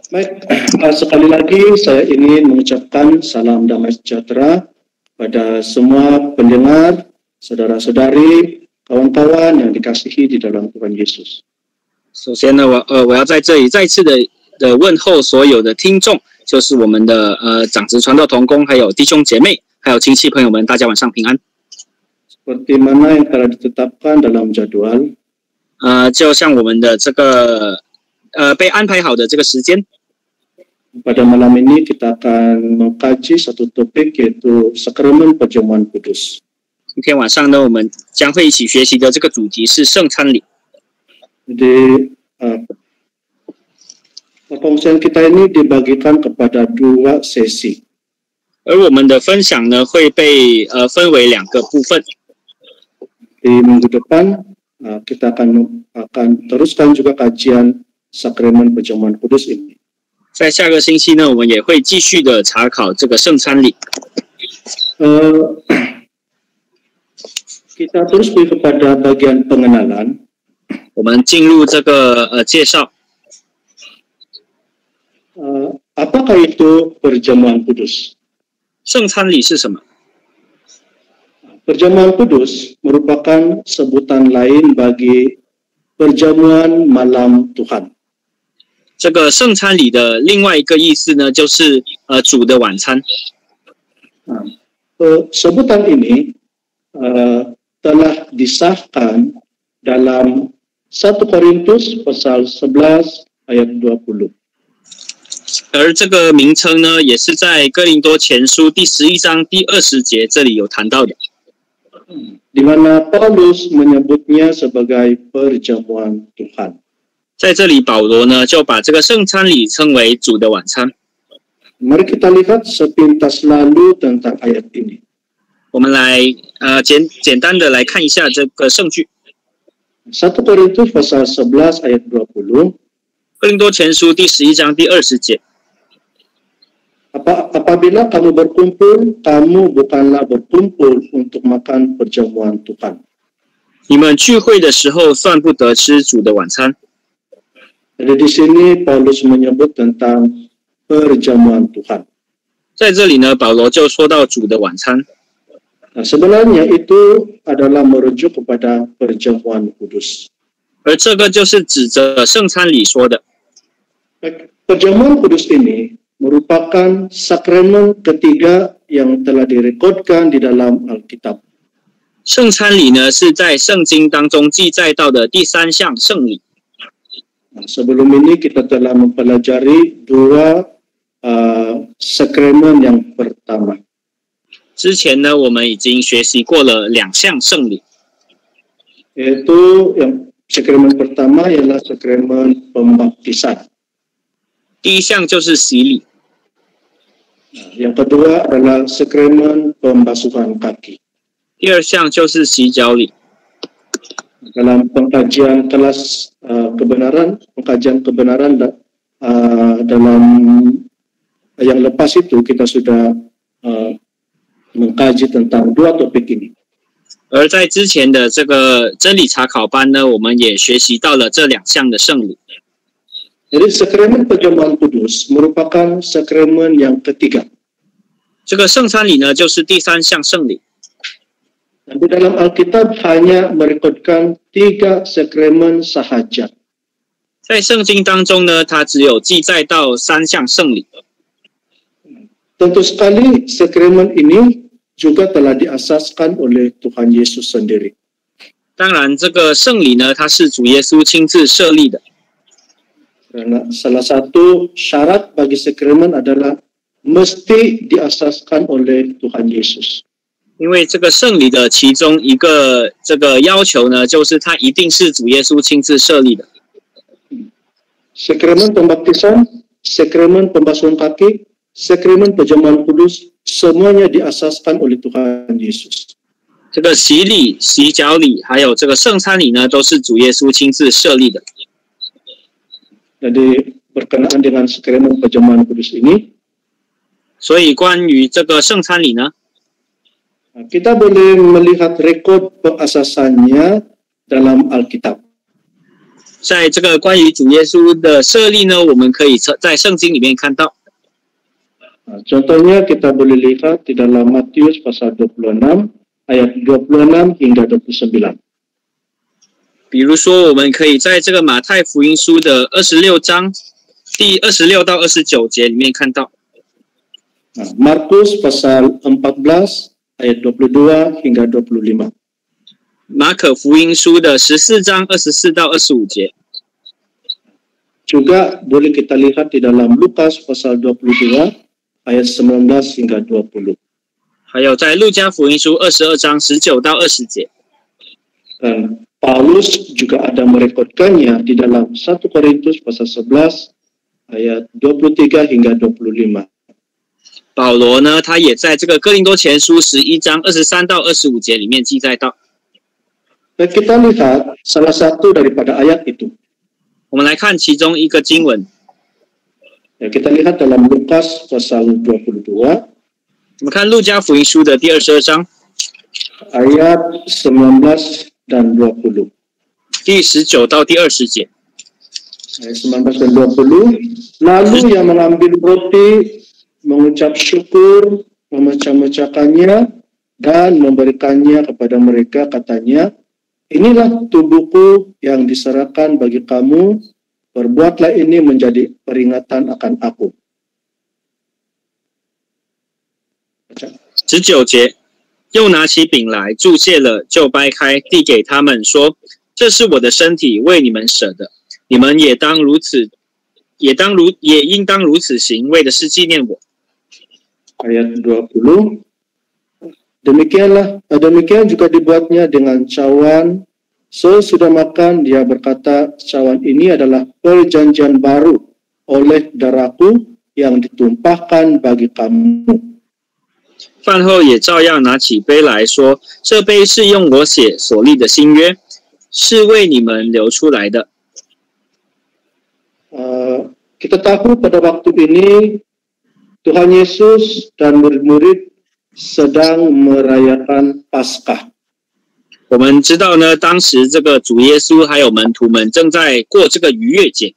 Baik, sekali lagi saya ingin mengucapkan salam damai sejahtera pada semua pendengar, saudara-saudari, kawan-kawan yang dikasihi di dalam Tuhan Yesus. 首先呢，我要在这里再次的问候所有的听众，就是我们的长子传道同工，还有弟兄姐妹，还有亲戚朋友们，大家晚上平安。Seperti mana yang telah ditetapkan dalam jadwal, 就像我们的这个被安排好的这个时间。 Pada malam ini kita akan mengkaji satu topik yaitu sakramen perjamuan kudus. 今天晚上呢，我们将会一起学习的这个主题是圣餐礼。 Jadi pengungsian kita ini dibagikan kepada 2 sesi. 而我们的分享呢会被分为2个部分。 Di minggu depan kita akan teruskan juga kajian sakramen perjamuan kudus ini. 在下个星期呢，我们也会继续的查考这个圣餐礼。Kita terus pergi kepada bagian pengenalan. 我们进入这个介绍。Apakah itu perjamuan kudus? 圣餐礼是什么？ Perjamuan kudus merupakan sebutan lain bagi perjamuan malam Tuhan. 这个圣餐礼的另外一个意思呢，就是主的晚餐。Sebutan ini telah disahkan dalam 1 Korintus pasal 11 ayat 20. 而这个名称呢，也是在哥林多前书第11章第20节这里有谈到的。 Di mana Paulus menyebutnya sebagai perjamuan Tuhan. 在这里，保罗呢就把这个圣餐礼称为主的晚餐。 Mari kita lihat sepintas lalu tentang ayat ini. 我们来简单的来看一下这个圣句。 1 Korintus pasal 11 ayat 20. 哥林多前书第11章第20节。 Apabila kamu berkumpul, kamu bukanlah berkumpul untuk makan perjamuan Tuhan. 你们聚会的时候，算不得吃主的晚餐。 Jadi di sini Paulus menyebut tentang perjamuan Tuhan. 在这里呢，保罗就说到主的晚餐。 Sebenarnya itu adalah merujuk kepada perjamuan kudus. 而这个就是指着圣餐礼说的。 Perjamuan kudus ini merupakan sakramen ketiga yang telah direkodkan di dalam Alkitab. 圣餐礼呢，是在圣经当中记载到的第3项圣礼。 Sebelum ini kita telah mempelajari 2 sakramen yang pertama. 之前呢，我们已经学习过了2项圣礼， Yaitu yang sakramen pertama ialah sakramen pembaptisan. 第1项就是洗礼， Yang kedua adalah sakramen pembasuhan kaki. 第2项就是洗脚礼。 Dalam pengkajian kelas pengkajian kebenaran dalam yang lepas itu kita sudah mengkaji tentang 2 topik ini. 而在之前的这个真理查考班呢，我们也学习到了这2项的圣礼。 Jadi sakramen perjamuan kudus merupakan sakramen yang ketiga. 这个圣餐礼呢，就是第3项圣礼。 Dan di dalam Alkitab hanya merekodkan 3 sakramen sahaja. 在圣经当中呢，它只有记载到3项圣礼。 Tentu sekali sakramen ini juga telah diasaskan oleh Tuhan Yesus sendiri. 当然，这个圣礼呢，它是主耶稣亲自设立的。 Karena salah satu syarat bagi sakramen adalah mesti diasaskan oleh Tuhan Yesus. 因为这个圣礼的其中一个这个要求呢，就是它一定是主耶稣亲自设立的。 Sakramen pembaptisan, sakramen pembasuhan kaki, sakramen perjamuan kudus, semuanya diasaskan oleh Tuhan Yesus. 这个洗礼、洗脚礼，还有这个圣餐礼呢，都是主耶稣亲自设立的。 Jadi berkenaan dengan sakramen perjamuan kudus ini, 所以关于这个圣餐礼呢， kita boleh melihat rekod pengasasannya dalam Alkitab. 在这个关于主耶稣的设立呢，我们可以在圣经里面看到。Contohnya kita boleh lihat di dalam Matius pasal 26 ayat 26 hingga 29. 比如说，我们可以在这个马太福音书的26章第26到29节里面看到。Markus pasal 14 ayat 22 hingga 25. 马可福音书的14章24到25节。Juga boleh kita lihat di dalam Lukas pasal 22 ayat 19 hingga 20. 还有在路加福音书22章19到20节。Dan Paulus juga ada merekodkannya di dalam 1 Korintus pasal 11 ayat 23 hingga 25. 保罗呢，他也在这个哥林多前书11章23到25节里面记载到。Dan kita lihat salah satu daripada ayat itu. 我们来看其中一个经文。Kita lihat dalam Lukas pasal 22. 我们看路加福音书的第22章 ayat 19 dan 20. 第19到第20节。Ayat 19 dan 20. Lalu yang mengambil roti, mengucap syukur, memecah-mecahkannya, dan memberikannya kepada mereka, katanya, inilah tubuhku yang diserahkan bagi kamu, perbuatlah ini menjadi peringatan akan aku. 19节，又拿起饼来，祝谢了，就掰开，递给他们，说：“这是我的身体，为你们舍的，你们也当如此，也应当如此行，为的是纪念我。” Ayat 20. Demikian juga dibuatnya dengan cawan. Sesudah makan, dia berkata, cawan ini adalah perjanjian baru oleh darahku yang ditumpahkan bagi kamu. 饭后也照样拿起杯来说：“这杯是用我血所立的新约，是为你们流出来的。” Kita tahu pada waktu ini Tuhan Yesus dan murid-murid sedang merayakan Paskah. 我们知道呢，当时这个主耶稣还有门徒们正在过这个逾越节。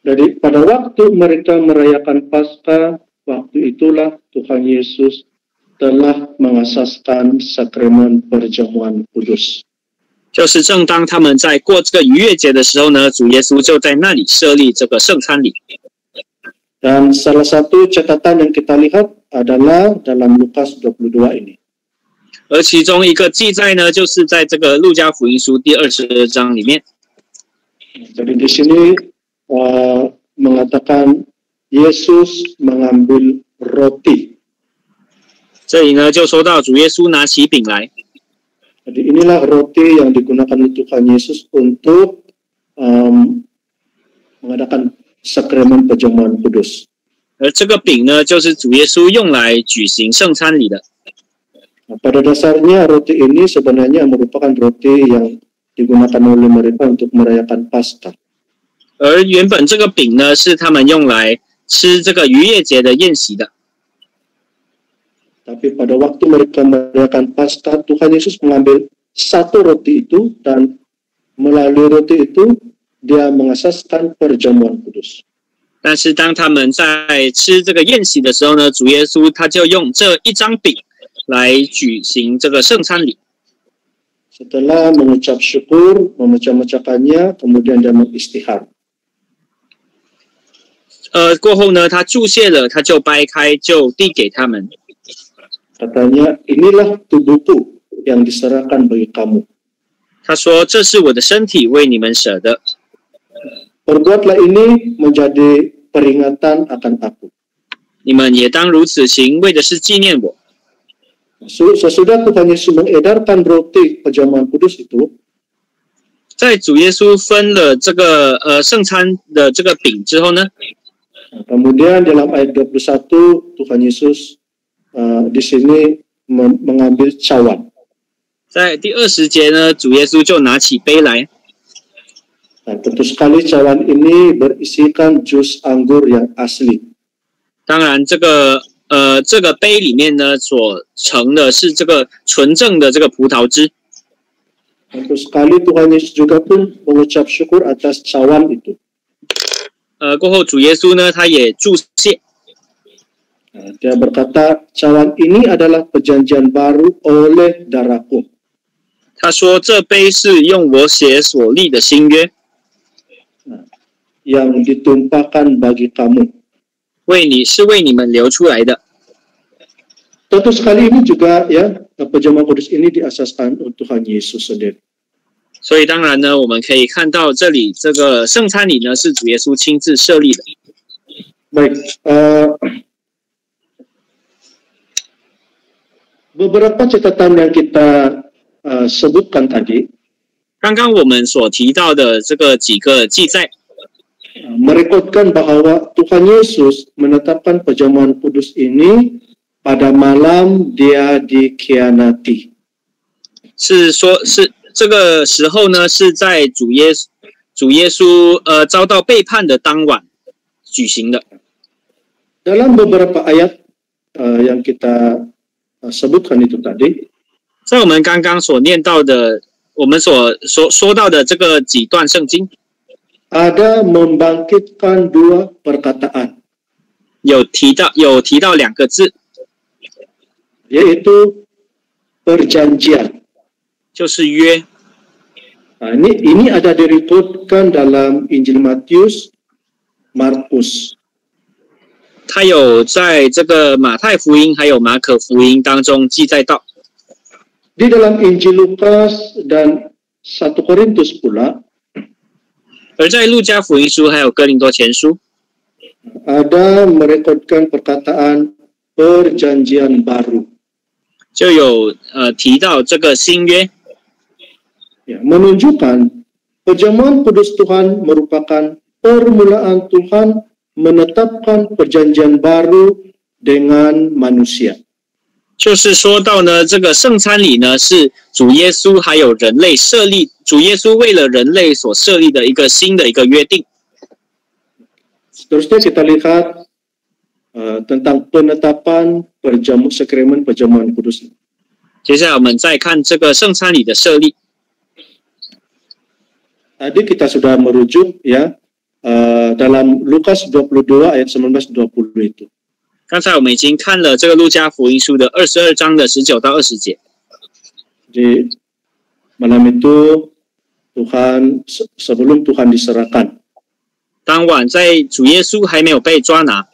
Jadi pada waktu mereka merayakan Paskah, waktu itulah Tuhan Yesus telah mengasaskan sakramen perjamuan kudus. 就是正当他们在过这个逾越节的时候呢，主耶稣就在那里设立这个圣餐礼。Dan salah satu catatan yang kita lihat adalah dalam Lukas 22 ini. 而其中一个记载呢，就是在这个路加福音书第22章里面。Jadi di sini mengatakan Yesus mengambil roti. 这里呢就说到主耶稣拿起饼来。Jadi inilah roti yang digunakan oleh Tuhan Yesus untuk mengadakan sakramen perjamuan kudus. 而这个饼呢，就是主耶稣用来举行圣餐礼的。Pada dasarnya roti ini sebenarnya merupakan roti yang digunakan oleh mereka untuk merayakan Paskah. 而原本这个饼呢，是他们用来吃这个逾越节的宴席的。Tapi pada waktu mereka merayakan Paskah, Tuhan Yesus mengambil satu roti itu dan melalui roti itu dia mengasaskan perjamuan kudus. 但是当他们在吃这个宴席的时候呢，主耶稣他就用这一张饼来举行这个圣餐礼。Setelah mengucap syukur, memecah-mecahkannya, kemudian dia mengistihar. 过后呢，他祝谢了，他就掰开，就递给他们。Katanya, inilah tubuhku yang diserahkan bagi kamu. 他说：“这是我的身体，为你们舍的。” Perbuatlah ini menjadi peringatan akan aku. 你们也当如此行，为的是纪念我。 Sesudah Tuhan Yesus mengedarkan roti perjamuan kudus itu, 在主耶稣分了这个圣餐的这个饼之后呢， kemudian dalam ayat 21 Tuhan Yesus di sini mengambil cawan. 在第20节呢，主耶稣就拿起杯来。 Nah, tentu sekali cawan ini berisikan jus anggur yang asli. 当然，这个杯里面呢，所盛的是这个纯正的这个葡萄汁。Tentu sekali Tuhan Yesus juga pun mengucap syukur atas cawan itu. 过后主耶稣呢，他也祝谢， Dia berkata, cawan ini adalah perjanjian baru oleh darahku. 他说这杯是用我血所立的新约， yang ditumpahkan bagi kamu. 为你们流出来的。 Tentu sekali ini juga ya, perjamuan kudus ini diasaskan untuk Tuhan Yesus sendiri. 所以当然呢，我们可以看到这里这个圣餐礼呢是主耶稣亲自设立的。 Baik, beberapa catatan yang kita sebutkan tadi, 刚刚我们所提到的这个几个记载， merekodkan bahwa Tuhan Yesus menetapkan perjamuan kudus ini pada malam dia dikhianati. 是说是这个时候呢是在主耶稣遭到背叛的当晚举行的。 Dalam beberapa ayat yang kita sebutkan itu tadi, 在我们刚刚所念到的，我们所说到的这个几段圣经， ada membangkitkan dua perkataan, 有提到两个字， yaitu perjanjian. 就是约。 Nah, ini ada direkodkan dalam Injil Matius, Markus. 它有在这个马太福音还有马可福音当中记载到。 Di dalam Injil Lukas dan 1 Korintus pula, 而在路加福音书还有哥林多前书， ada merekodkan perkataan perjanjian baru. 就有提到这个新约， Ya, menunjukkan perjamuan kudus Tuhan merupakan permulaan Tuhan menetapkan perjanjian baru dengan manusia. 就是说到呢，这个圣餐礼呢是主耶稣还有人类设立，主耶稣为了人类所设立的一个新的一个约定。 Seterusnya kita lihat tentang penetapan sakramen perjamuan kudus. 接下来我们再看这个圣餐礼的设立。 Tadi kita sudah merujuk ya dalam Lukas 22 ayat 19-20 itu. 刚才我们已经看了这个路加福音书的22章的19到20节。 Di malam itu sebelum Tuhan diserahkan, 当晚在主耶稣还没有被抓拿，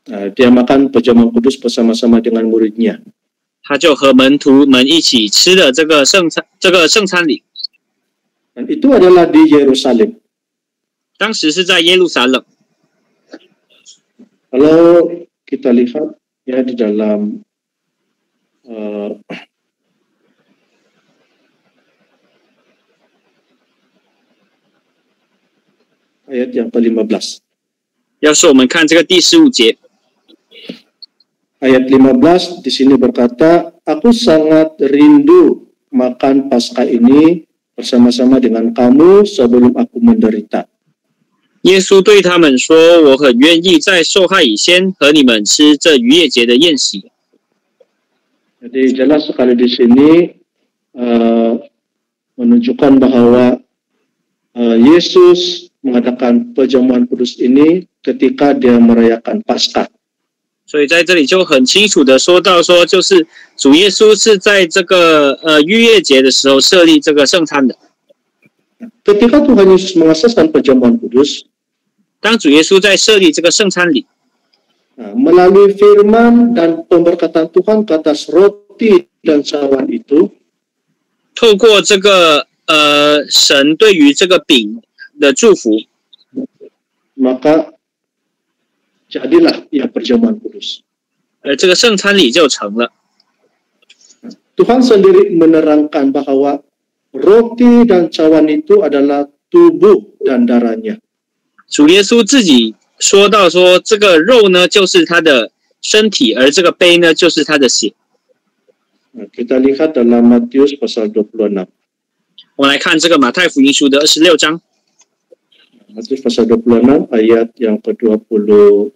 dia makan perjamuan kudus bersama-sama dengan muridnya. 他就和门徒们一起吃了这个圣餐礼。 Dan itu adalah di Yerusalem. 当时是在耶路撒冷。 Kalau kita lihat ya di dalam ayat yang ke-15. 要是我们看这个第15节， Ayat 15 di sini berkata, aku sangat rindu makan Paskah ini bersama-sama dengan kamu sebelum aku menderita. 耶稣对他们说：“我很愿意在受害以前和你们吃这逾越节的宴席。” Jadi jelas sekali di sini menunjukkan bahwa Yesus mengadakan perjamuan kudus ini ketika dia merayakan Paskah. 所以在这里就很清楚的说到说，就是主耶稣是在这个逾越节的时候设立这个圣餐的。 Ketika Tuhan Yesus mengasaskan perjamuan kudus, 当主耶稣在设立这个圣餐礼， melalui firman dan pemberkatan Tuhan ke atas roti dan cawan itu, 透过这个神对于这个饼的祝福， maka jadilah ia perjamuan kudus. 这个圣餐礼就成了。 Tuhan sendiri menerangkan bahwa roti dan cawan itu adalah tubuh dan darahnya. 主耶稣自己说到说，这个肉呢就是他的身体，而这个杯呢就是他的血。 Kita lihat dalam Matius pasal 26. 我们来看这个马太福音书的26章， Matius pasal 26 ayat yang ke-26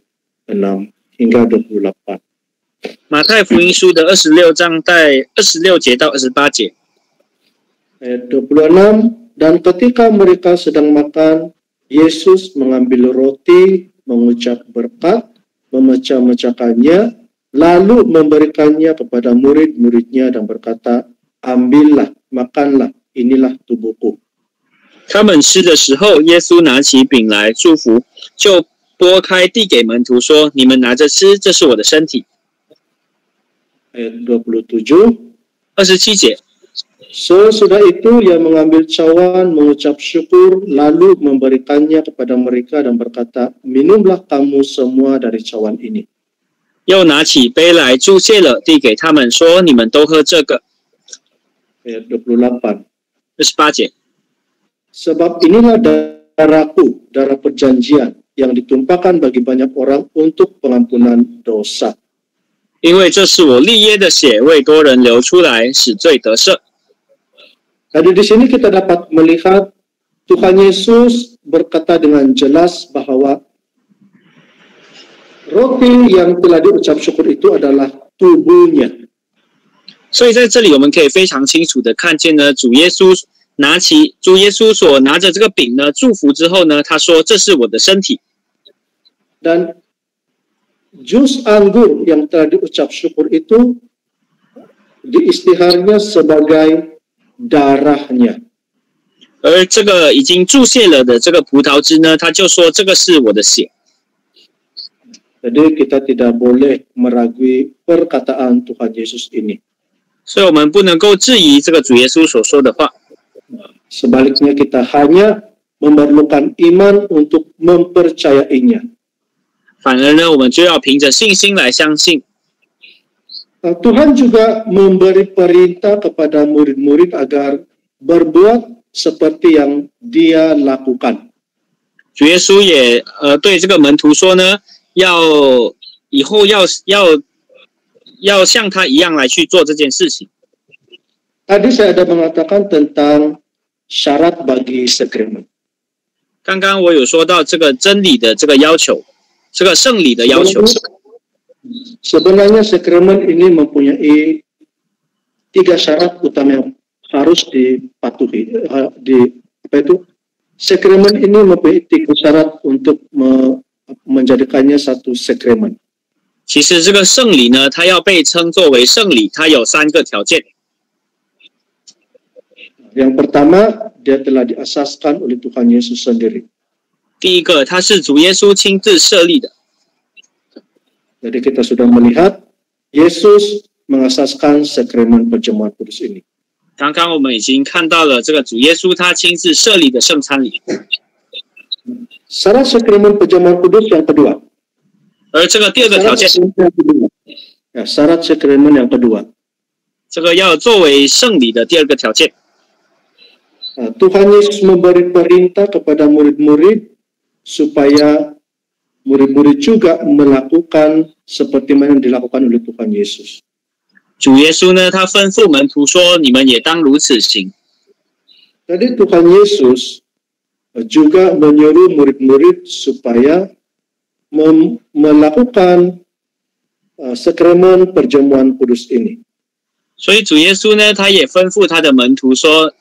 hingga 28. 马太福音书的26章在26节到28节。Ayat 26, dan ketika mereka sedang makan, Yesus mengambil roti, mengucap berkat, memecah-mecahkannya, lalu memberikannya kepada murid-muridnya dan berkata, ambillah, makanlah, inilah tubuhku. 他们吃的时候，耶稣拿起饼来祝福，就拨开递给门徒说：“你们拿着吃，这是我的身体。” Ayat 27, 27节， sesudah itu ia mengambil cawan, mengucap syukur, lalu memberikannya kepada mereka dan berkata, minumlah kamu semua dari cawan ini. 又拿起杯来祝谢了，递给他们说：“你们都喝这个。” Ayat 28, 28节， sebab inilah darahku, darah perjanjian, yang ditumpahkan bagi banyak orang untuk pengampunan dosa. 因为这是我立约的血，为多人流出来，使罪得赦。 Jadi di sini kita dapat melihat Tuhan Yesus berkata dengan jelas bahwa roti yang telah diucap syukur itu adalah tubuhnya. 所以在这里，我们可以非常清楚的看见呢，主耶稣所拿着这个饼呢，祝福之后呢，他说：“这是我的身体。” Dan jus anggur yang telah diucap syukur itu diistiharnya sebagai darahnya. 而这个已经注谢了的这个葡萄汁呢，他就说：“这个是我的血。” Jadi kita tidak boleh meragui perkataan Tuhan Yesus ini. 所以我们不能够质疑这个主耶稣所说的话。 Sebaliknya kita hanya memerlukan iman untuk mempercayainya. 反而呢，我们就要凭着信心来相信。 Tuhan juga memberi perintah kepada murid-murid agar berbuat seperti yang Dia lakukan. 主耶稣也对这个门徒说呢，以后要像他一样来去做这件事情。 Tadi saya ada mengatakan tentang syarat bagi sakramen. 刚刚我有说到这个真理的这个要求，这个圣礼的要求。 Sebenarnya sakramen ini mempunyai 3 syarat utama yang harus dipatuhi. Sakramen ini mempunyai 3 syarat untuk menjadikannya satu sakramen. 其实这个圣礼呢，它要被称作为圣礼，它有3个条件。 Yang pertama, dia telah diasaskan oleh Tuhan Yesus sendiri. 第一个，它是主耶稣亲自设立的。 Jadi kita sudah melihat Yesus mengasaskan sakramen perjamuan kudus ini. 刚刚我们已经看到了这个主耶稣他亲自设立的圣餐礼。 Syarat sakramen perjamuan kudus yang kedua. 而这个第二个条件， syarat sakramen yang kedua. 这个要作为圣礼的第二个条件。 Tuhan Yesus memberi perintah kepada murid-murid supaya murid-murid juga melakukan seperti mana yang dilakukan oleh Tuhan Yesus. 主耶稣呢，他吩咐门徒说：“你们也当如此行。” Jadi Tuhan Yesus juga menyuruh murid-murid supaya melakukan sakramen perjamuan kudus ini. 所以主耶稣呢，他也吩咐他的门徒说：“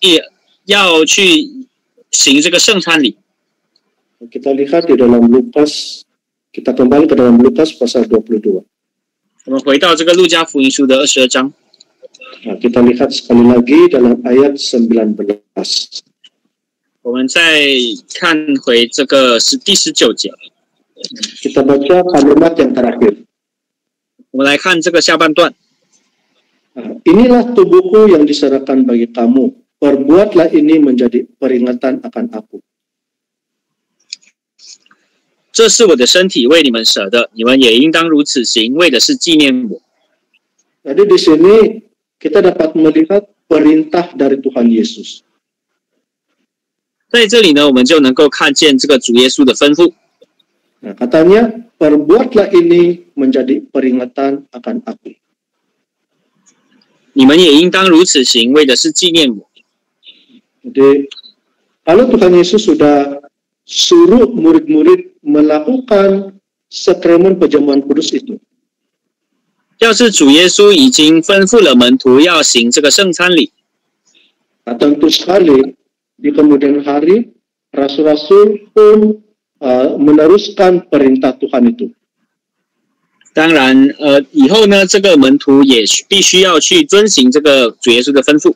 要去行这个圣餐礼。” Kita lihat di dalam Lukas, kita kembali ke dalam Lukas pasal 22. 我们回到这个路加福音书的22章。 Kita lihat sekali lagi dalam ayat 19. 我们再看回这个是第19节。 Kita baca kalimat yang terakhir. 我们来看这个下半段。 Inilah tubuhku yang diserahkan bagi kamu. Perbuatlah ini menjadi peringatan akan aku. 这是我的身体，为你们舍的，你们也应当如此行，为的是纪念我。 Jadi di sini kita dapat melihat perintah dari Tuhan Yesus. 在这里呢，我们就能够看见这个主耶稣的吩咐。 Katanya, perbuatlah ini menjadi peringatan akan aku. 你们也应当如此行，为的是纪念我。 Jadi, kalau Tuhan Yesus sudah suruh murid-murid melakukan sakramen perjamuan kudus itu. 要是主耶稣已经吩咐了门徒要行这个圣餐礼， tentu sekali di kemudian hari rasul-rasul pun meneruskan perintah Tuhan itu. 当然，以后呢，这个门徒也必须要去遵行这个主耶稣的吩咐。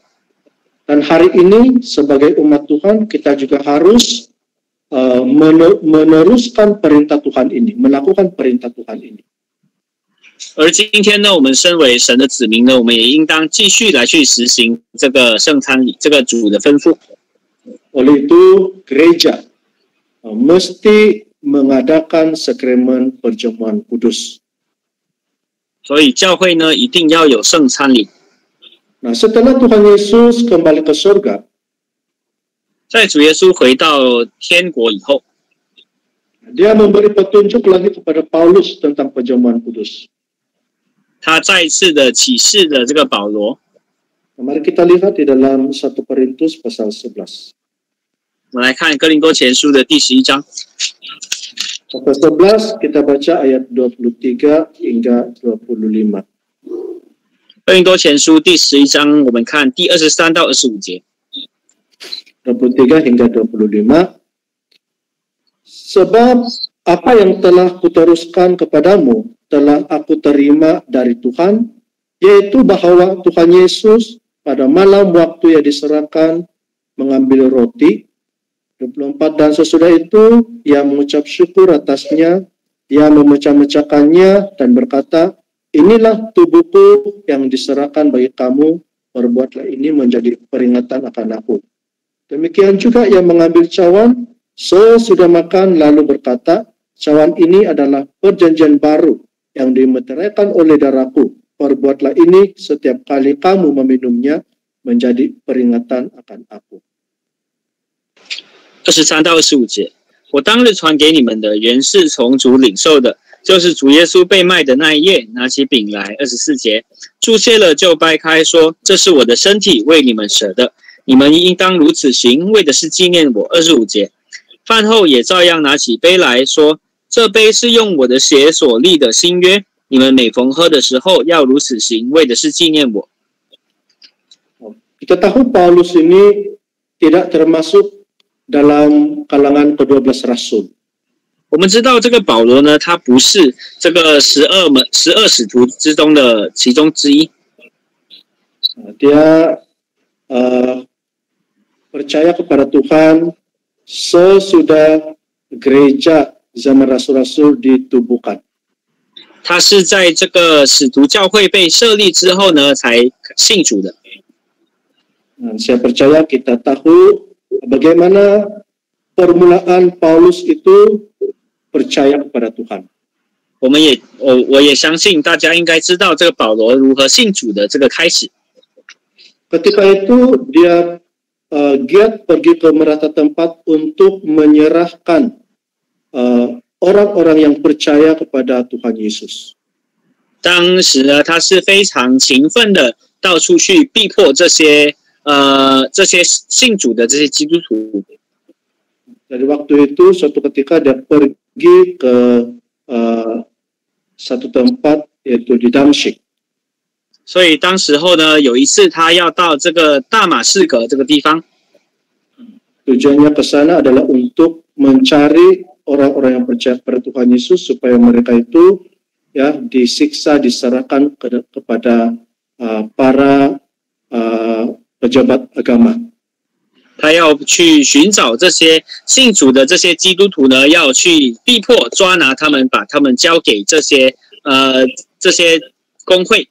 Dan hari ini sebagai umat Tuhan kita juga harus meneruskan perintah Tuhan ini, melakukan perintah Tuhan ini. 而今天呢，我们身为神的子民呢，我们也应当继续来去实行这个圣餐礼，这个主的吩咐。Oleh itu, gereja mesti mengadakan sakramen perjamuan kudus. 所以教会呢，一定要有圣餐礼。Nah, setelah Tuhan Yesus kembali ke surga, 在主耶稣回到天国以后， dia memberi petunjuk lagi kepada Paulus tentang perjamuan kudus. 他再一次的启示了这个保罗。Mari kita lihat di dalam 1 Korintus pasal 11. 我们来看哥林多前书的第11章。Pasal 11 kita baca ayat 23 hingga 25. 哥林多前书第11章，我们看第23到25节。 23 hingga 25. Sebab apa yang telah kuteruskan kepadamu telah aku terima dari Tuhan, yaitu bahwa Tuhan Yesus pada malam waktu ia diserahkan mengambil roti 24, dan sesudah itu ia mengucap syukur atasnya, ia memecah-mecahkannya dan berkata, inilah tubuhku yang diserahkan bagi kamu, perbuatlah ini menjadi peringatan akan aku. Demikian juga ia mengambil cawan sesudah makan lalu berkata, cawan ini adalah perjanjian baru yang dimeteraikan oleh darahku. Perbuatlah ini setiap kali kamu meminumnya menjadi peringatan akan aku. 23到25节，我当日传给你们的，原是从主领受的，就是主耶稣被卖的那一夜，拿起饼来。24节，注谢了就掰开，说：“这是我的身体，为你们舍的，你们应当如此行，为的是纪念我。”25节，饭后也照样拿起杯来说：“这杯是用我的血所立的新约，你们每逢喝的时候要如此行，为的是纪念我。” Kita tahu Paulus ini tidak termasuk dalam kalangan ke-12 rasul. 我们知道这个保罗呢，他不是这个12使徒之中的其中之一。Dia percaya kepada Tuhan sesudah gereja zaman rasul-rasul ditubuhkan. 他是在这个使徒教会被设立之后呢，才信主的。Saya percaya kita tahu bagaimana permulaan Paulus itu percaya kepada Tuhan. 我也相信大家应该知道这个保罗如何信主的这个开始。Ketika itu dia giat pergi ke merata tempat untuk menyerahkan orang-orang yang percaya kepada Tuhan Yesus. 当时呢，他是非常勤奋的，到处去逼迫这些信主的这些基督徒。Dari waktu itu suatu ketika dia pergi ke satu tempat yaitu di Damsyik. 所以当时候呢，有一次他要到这个大马士革这个地方。Tujuannya ke sana adalah untuk mencari orang-orang yang percaya kepada Tuhan Yesus supaya mereka itu ya disiksa, diserahkan kepada para pejabat agama. 他要去寻找这些信主的这些基督徒呢，要去逼迫抓拿他们，把他们交给这些公会。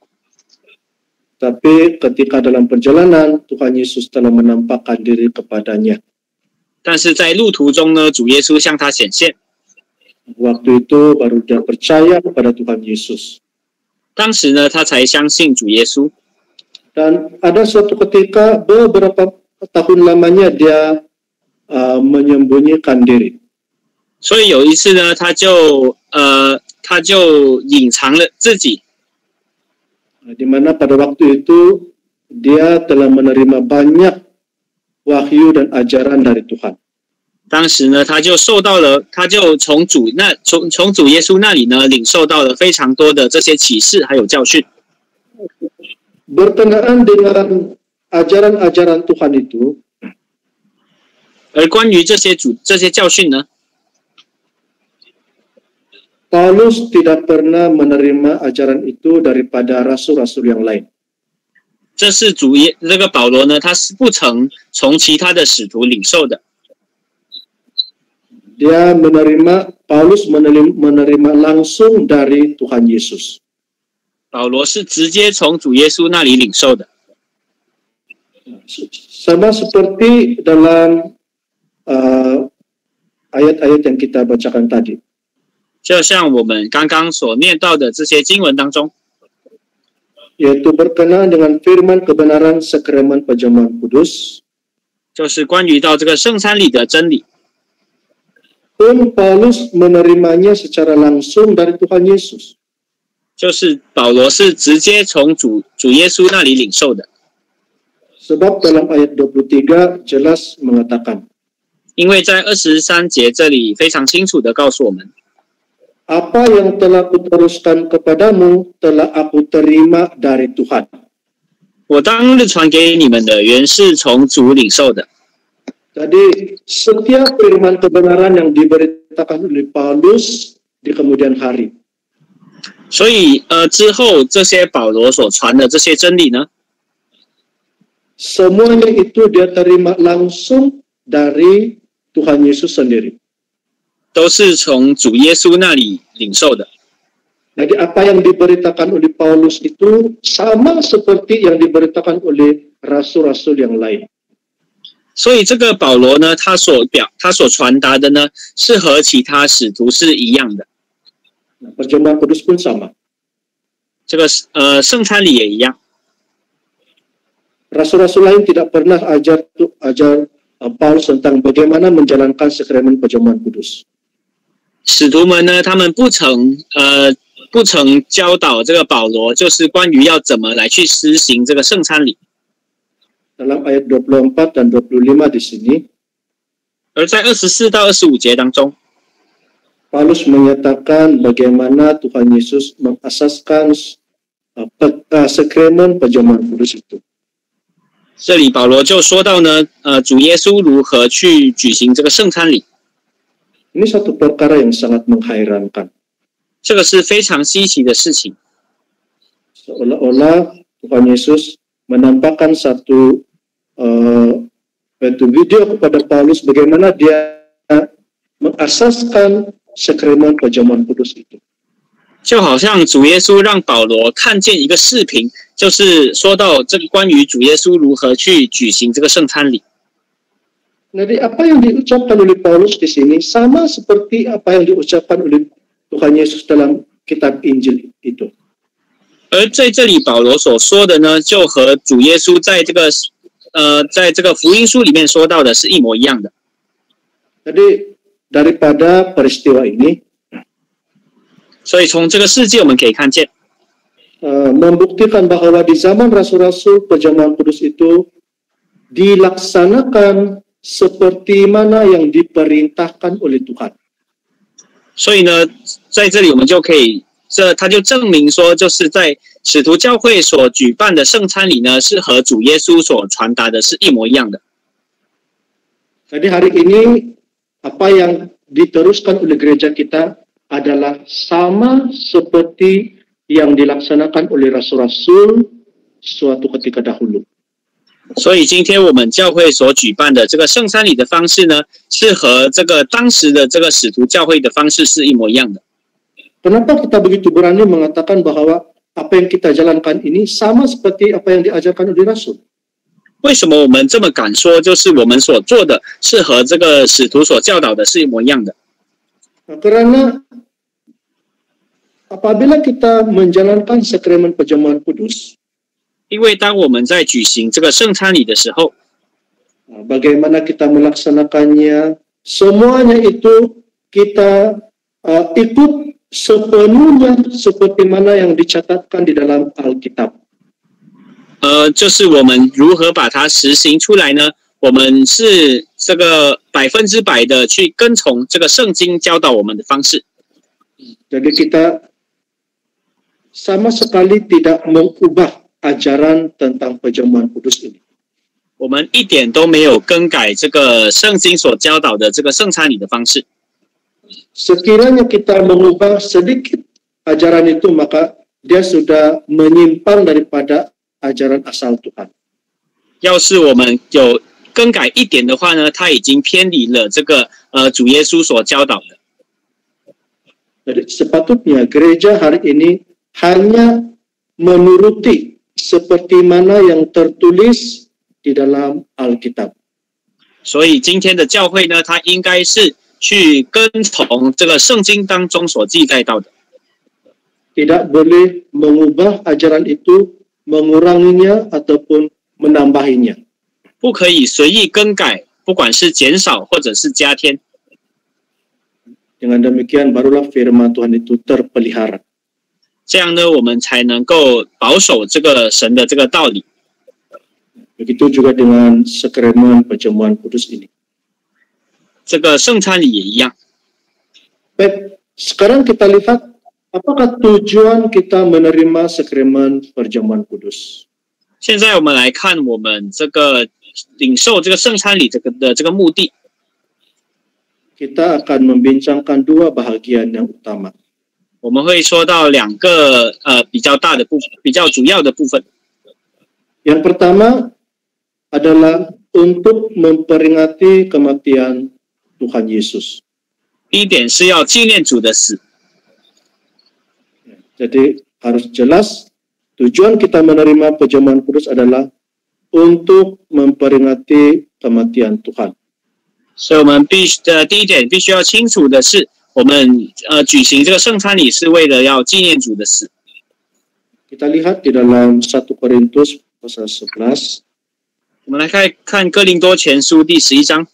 Tapi ketika dalam perjalanan Tuhan Yesus telah menampakkan diri kepadanya. 但是在路途中呢，主耶稣向他显现。Waktu itu baru dia percaya kepada Tuhan Yesus. 当时呢，他才相信主耶稣。Dan ada suatu ketika beberapa tahun lamanya dia menyembunyikan diri. 所以有一次呢，他就隐藏了自己。Di mana pada waktu itu dia telah menerima banyak wahyu dan ajaran dari Tuhan. 当时呢，他就从主耶稣那里呢，领受到了非常多的这些启示还有教训。Berkenaan dengan ajaran-ajaran Tuhan itu, 而关于这些教训呢， Paulus tidak pernah menerima ajaran itu daripada rasul-rasul yang lain. 这是这个保罗呢，他是不曾从其他的使徒领受的。 Paulus menerima langsung dari Tuhan Yesus. 保罗是直接从主耶稣那里领受的。 Sama seperti dalam ayat-ayat yang kita bacakan tadi. 就像我们刚刚所念到的这些经文当中， yaitu berkenaan dengan firman kebenaran sakramen perjamuan kudus. 就是关于到这个圣餐礼的真理。 Pun Paulus menerimanya secara langsung dari Tuhan Yesus. 就是保罗是直接从主耶稣那里领受的。 Sebab dalam ayat 23 jelas mengatakan. 因为在23节这里非常清楚的告诉我们， Apa yang telah kuteruskan kepadamu telah aku terima dari Tuhan. 我当日传给你们的原是从主领受的。 Jadi setiap firman kebenaran yang diberitakan oleh Paulus di kemudian hari. 所以之后这些保罗所传的这些真理呢， semuanya itu dia terima langsung dari Tuhan Yesus sendiri. 都是从主耶稣那里领受的。 Jadi apa yang diberitakan oleh Paulus itu sama seperti yang diberitakan oleh rasul-rasul yang lain. 所以这个保罗呢，他所传达的呢，是和其他使徒是一样的。 Perjamuan kudus pun sama. 这个圣餐礼也一样。 Rasul-rasul lain tidak pernah ajar Paulus tentang bagaimana menjalankan sakramen perjamuan kudus. 使徒们呢，他们不曾教导这个保罗，就是关于要怎么来去施行这个圣餐礼。 Dalam ayat 24 dan 25 di sini, 而在24到25节当中， Paulus menyatakan bagaimana Tuhan Yesus mengasaskan sakramen perjamuan kudus itu. 这里保罗就说到呢，主耶稣如何去举行这个圣餐礼。 Ini satu perkara yang sangat menghairankan. 这个是非常稀奇的事情。 Seolah-olah Tuhan Yesus menampakkan satu video kepada Paulus bagaimana dia mengasaskan sakramen perjamuan kudus itu. 就好像主耶稣让保罗看见一个视频，就是说到这个关于主耶稣如何去举行这个圣餐礼。 Jadi apa yang diucapkan oleh Paulus di sini sama seperti apa yang diucapkan oleh Tuhan Yesus dalam kitab Injil itu. 而在这里保罗所说的呢，就和主耶稣在这个福音书里面说到的是一模一样的。 Jadi daripada peristiwa ini, 所以从这个事迹我们可以看见， membuktikan bahwa di zaman rasul-rasul perjamuan kudus itu dilaksanakan seperti mana yang diperintahkan oleh Tuhan. 所以呢，在这里我们就可以，他就证明说，就是在使徒教会所举办的圣餐礼呢，是和主耶稣所传达的是一模一样的。 Jadi hari ini apa yang diteruskan oleh gereja kita adalah sama seperti yang dilaksanakan oleh rasul-rasul suatu ketika dahulu. 所以今天我们教会所举办的这个圣餐礼的方式呢，是和这个当时的这个使徒教会的方式是一模一样的。 Kenapa kita begitu berani mengatakan bahwa apa yang kita jalankan ini sama seperti apa yang diajarkan oleh rasul? 为什么我们这么敢说，就是我们所做的是和这个使徒所教导的是一模一样的？ Karena apabila kita menjalankan sakramen perjamuan kudus, 因为当我们在举行这个圣餐礼的时候， bagaimana kita melaksanakannya, semuanya itu kita ikut sepenuhnya seperti mana yang dicatatkan di dalam Alkitab. 就是我们如何把它实行出来呢？我们是这个100%的去跟从这个圣经教导我们的方式。 Jadi kita sama sekali tidak mengubah ajaran tentang perjamuan kudus ini. 我们一点都没有更改这个圣经所教导的这个圣餐礼的方式。 Sekiranya kita mengubah sedikit ajaran itu, maka dia sudah menyimpang daripada ajaran asal Tuhan. 要是我们有更改一点的话呢，他已经偏离了这个主耶稣所教导的。 Jadi sepatutnya gereja hari ini hanya menuruti seperti mana yang tertulis di dalam Alkitab. 所以今天的教会呢，它应该是去跟从这个圣经当中所记载到的。 Tidak boleh mengubah ajaran itu, menguranginya ataupun menambahinya. 不可以随意更改，不管是减少或者是加添。 Dengan demikian barulah firman Tuhan itu terpelihara. 这样呢，我们才能够保守这个神的这个道理。 Begitu juga dengan sakramen perjamuan kudus ini. 这个圣餐礼也一样。 Baik, sekarang kita lihat apakah tujuan kita menerima sakramen perjamuan kudus. 现在我们来看我们这个领受这个圣餐礼的这个目的。 Kita akan membincangkan dua bahagian yang utama. 我们会说到两个比较大的部分，比较主要的部分。 Yang pertama adalah untuk memperingati kematian Tuhan Yesus. 第一点是要纪念主的死。 Jadi harus jelas tujuan kita menerima perjamuan kudus adalah untuk memperingati kematian Tuhan. 所以我们第一点必须要清楚的是，我们举行这个圣餐礼是为了要纪念主的死。 Kita lihat di dalam 1 Korintus pasal 11. 我们来看哥林多前书第11章。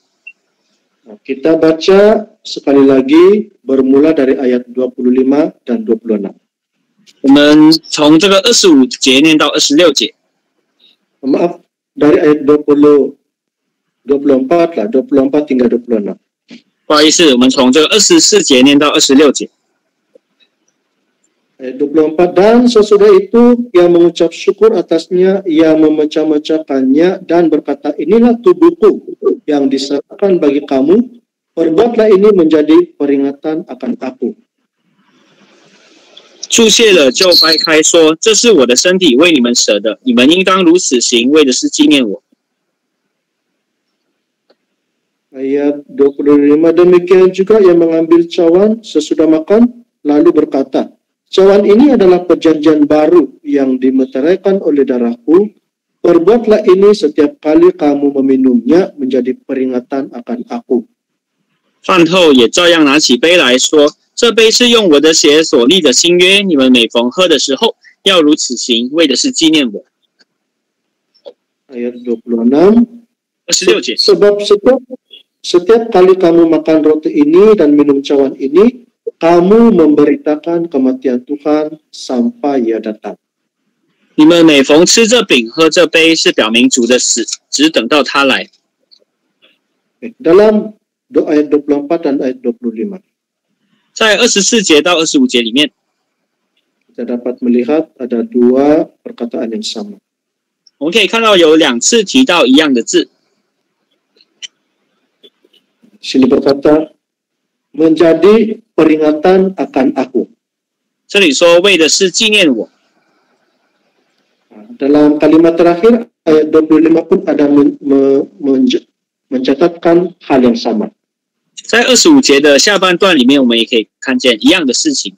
Kita baca sekali lagi bermula dari ayat 25 dan 26. 我们从这个25节念到26节。 Maaf, dari ayat 24 lah, 24 hingga 26. 不好意思，我们从这个24节念到26节。 Ayat 24, dan sesudah itu ia mengucap syukur atasnya, ia memecah-mecahkannya dan berkata, inilah tubuhku yang diserahkan bagi kamu, perbuatlah ini menjadi peringatan akan aku. 祝谢了，就掰开说：“这是我的身体，为你们舍的，你们应当如此行，为的是纪念我。” Ayat 25, demikian juga ia mengambil cawan sesudah makan, lalu berkata, cawan ini adalah perjanjian baru yang dimeteraikan oleh darahku, perbuatlah ini setiap kali kamu meminumnya menjadi peringatan akan aku. 饭后也照样拿起杯来说：“这杯是用我的血所立的新约，你们每逢喝的时候，要如此行，为的是纪念我。” Ayat 26, 26节。 sebab setiap kali kamu makan roti ini dan minum cawan ini, kamu memberitakan kematian Tuhan sampai ia datang. 你们每逢吃这饼、喝这杯，是表明主的死，只等到他来。 Dalam ayat 24 dan ayat 25, 在24节到25节里面， kita dapat melihat ada dua perkataan yang sama. 我们可以看到有2次提到一样的字。 Sini berkata, menjadi peringatan akan aku. 这里说为的是纪念我。 Dalam kalimat terakhir, ayat 25 pun ada mencatatkan hal yang sama. 在25节的下半段里面，我们也可以看见一样的事情。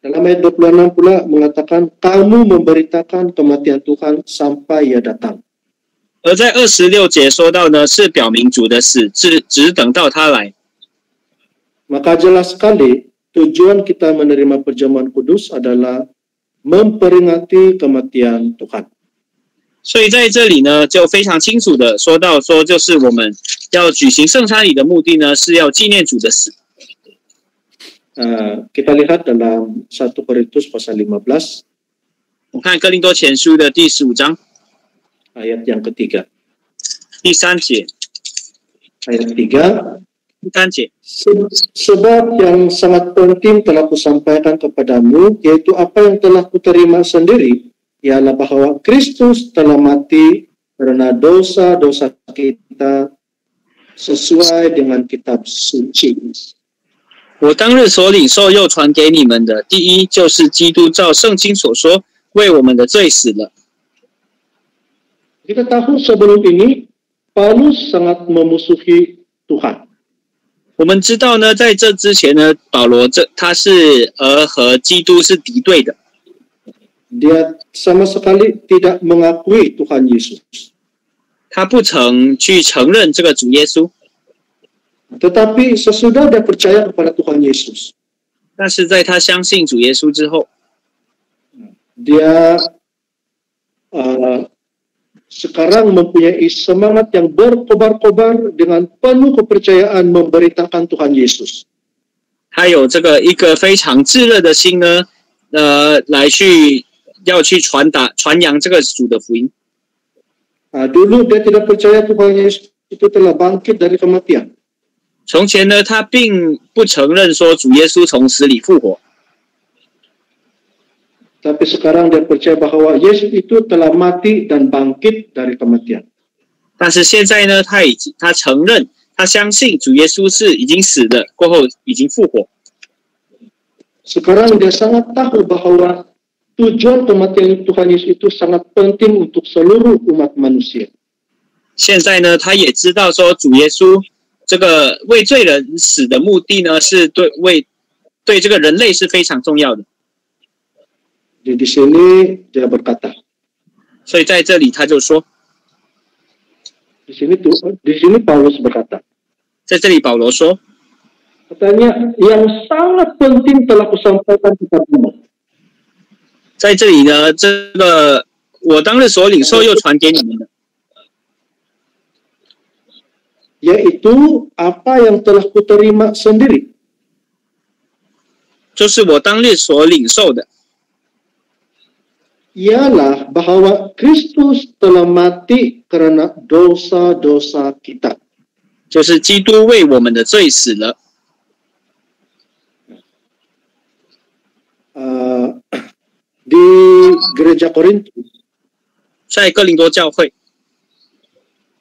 Dalam ayat 26 pula mengatakan, kamu memberitakan kematian Tuhan sampai ia datang. 而在26节说到呢，是表明主的死，只等到他来。 Maka jelas sekali tujuan kita menerima perjamuan kudus adalah memperingati kematian Tuhan. 所以在这里呢，就非常清楚的说到说，就是我们要举行圣餐礼的目的呢，是要纪念主的死。 Kita lihat dalam 1 Korintus pasal 15. 我看哥林多前书的第15章 Ayat yang ketiga. 第3节。 Ayat 3. 第3节。 Sebab yang sangat penting telah kusampaikan kepadamu, yaitu apa yang telah kuterima sendiri, ialah bahwa Kristus telah mati karena dosa-dosa kita sesuai dengan kitab suci. 我当日所领受又传给你们的，第一就是基督照圣经所说，为我们的罪死了。 Kita tahu sebelum ini Paulus sangat memusuhi Tuhan. 我们知道呢，在这之前呢，保罗他是和基督是敌对的。 Dia sama sekali tidak mengakui Tuhan Yesus. 他不曾去承认这个主耶稣， Tetapi sesudah dia percaya kepada Tuhan Yesus, 但是在他相信主耶稣之后， dia sekarang mempunyai semangat yang berkobar-kobar dengan penuh kepercayaan memberitakan Tuhan Yesus. 他有这个一个非常炙热的心呢，要去传扬这个主的福音。 Dulu dia tidak percaya Tuhan Yesus itu telah bangkit dari kematian. 从前呢，他并不承认说主耶稣从死里复活， Tapi sekarang dia percaya bahwa Yesus itu telah mati dan bangkit dari kematian. 但是现在呢，他承认，他相信主耶稣是已经死了，过后已经复活。 Sekarang dia sangat tahu bahwa tujuan kematian Tuhan Yesus itu sangat penting untuk seluruh umat manusia. 现在呢，他也知道说主耶稣这个为罪人死的目的呢，是对这个人类是非常重要的。 Di sini dia berkata, 所以在这里他就说， di sini Paulus berkata, 在这里保罗说， katanya yang sangat penting telah kusampaikan kepadamu. 在这里呢，这个我当日所领受又传给你们的， Yaitu apa yang telah kuterima sendiri. 就是我当日所领受的， Ialah bahwa Kristus telah mati karena dosa-dosa kita. 就是基督为我们的罪死了。 Di gereja Korintus 在哥林多教会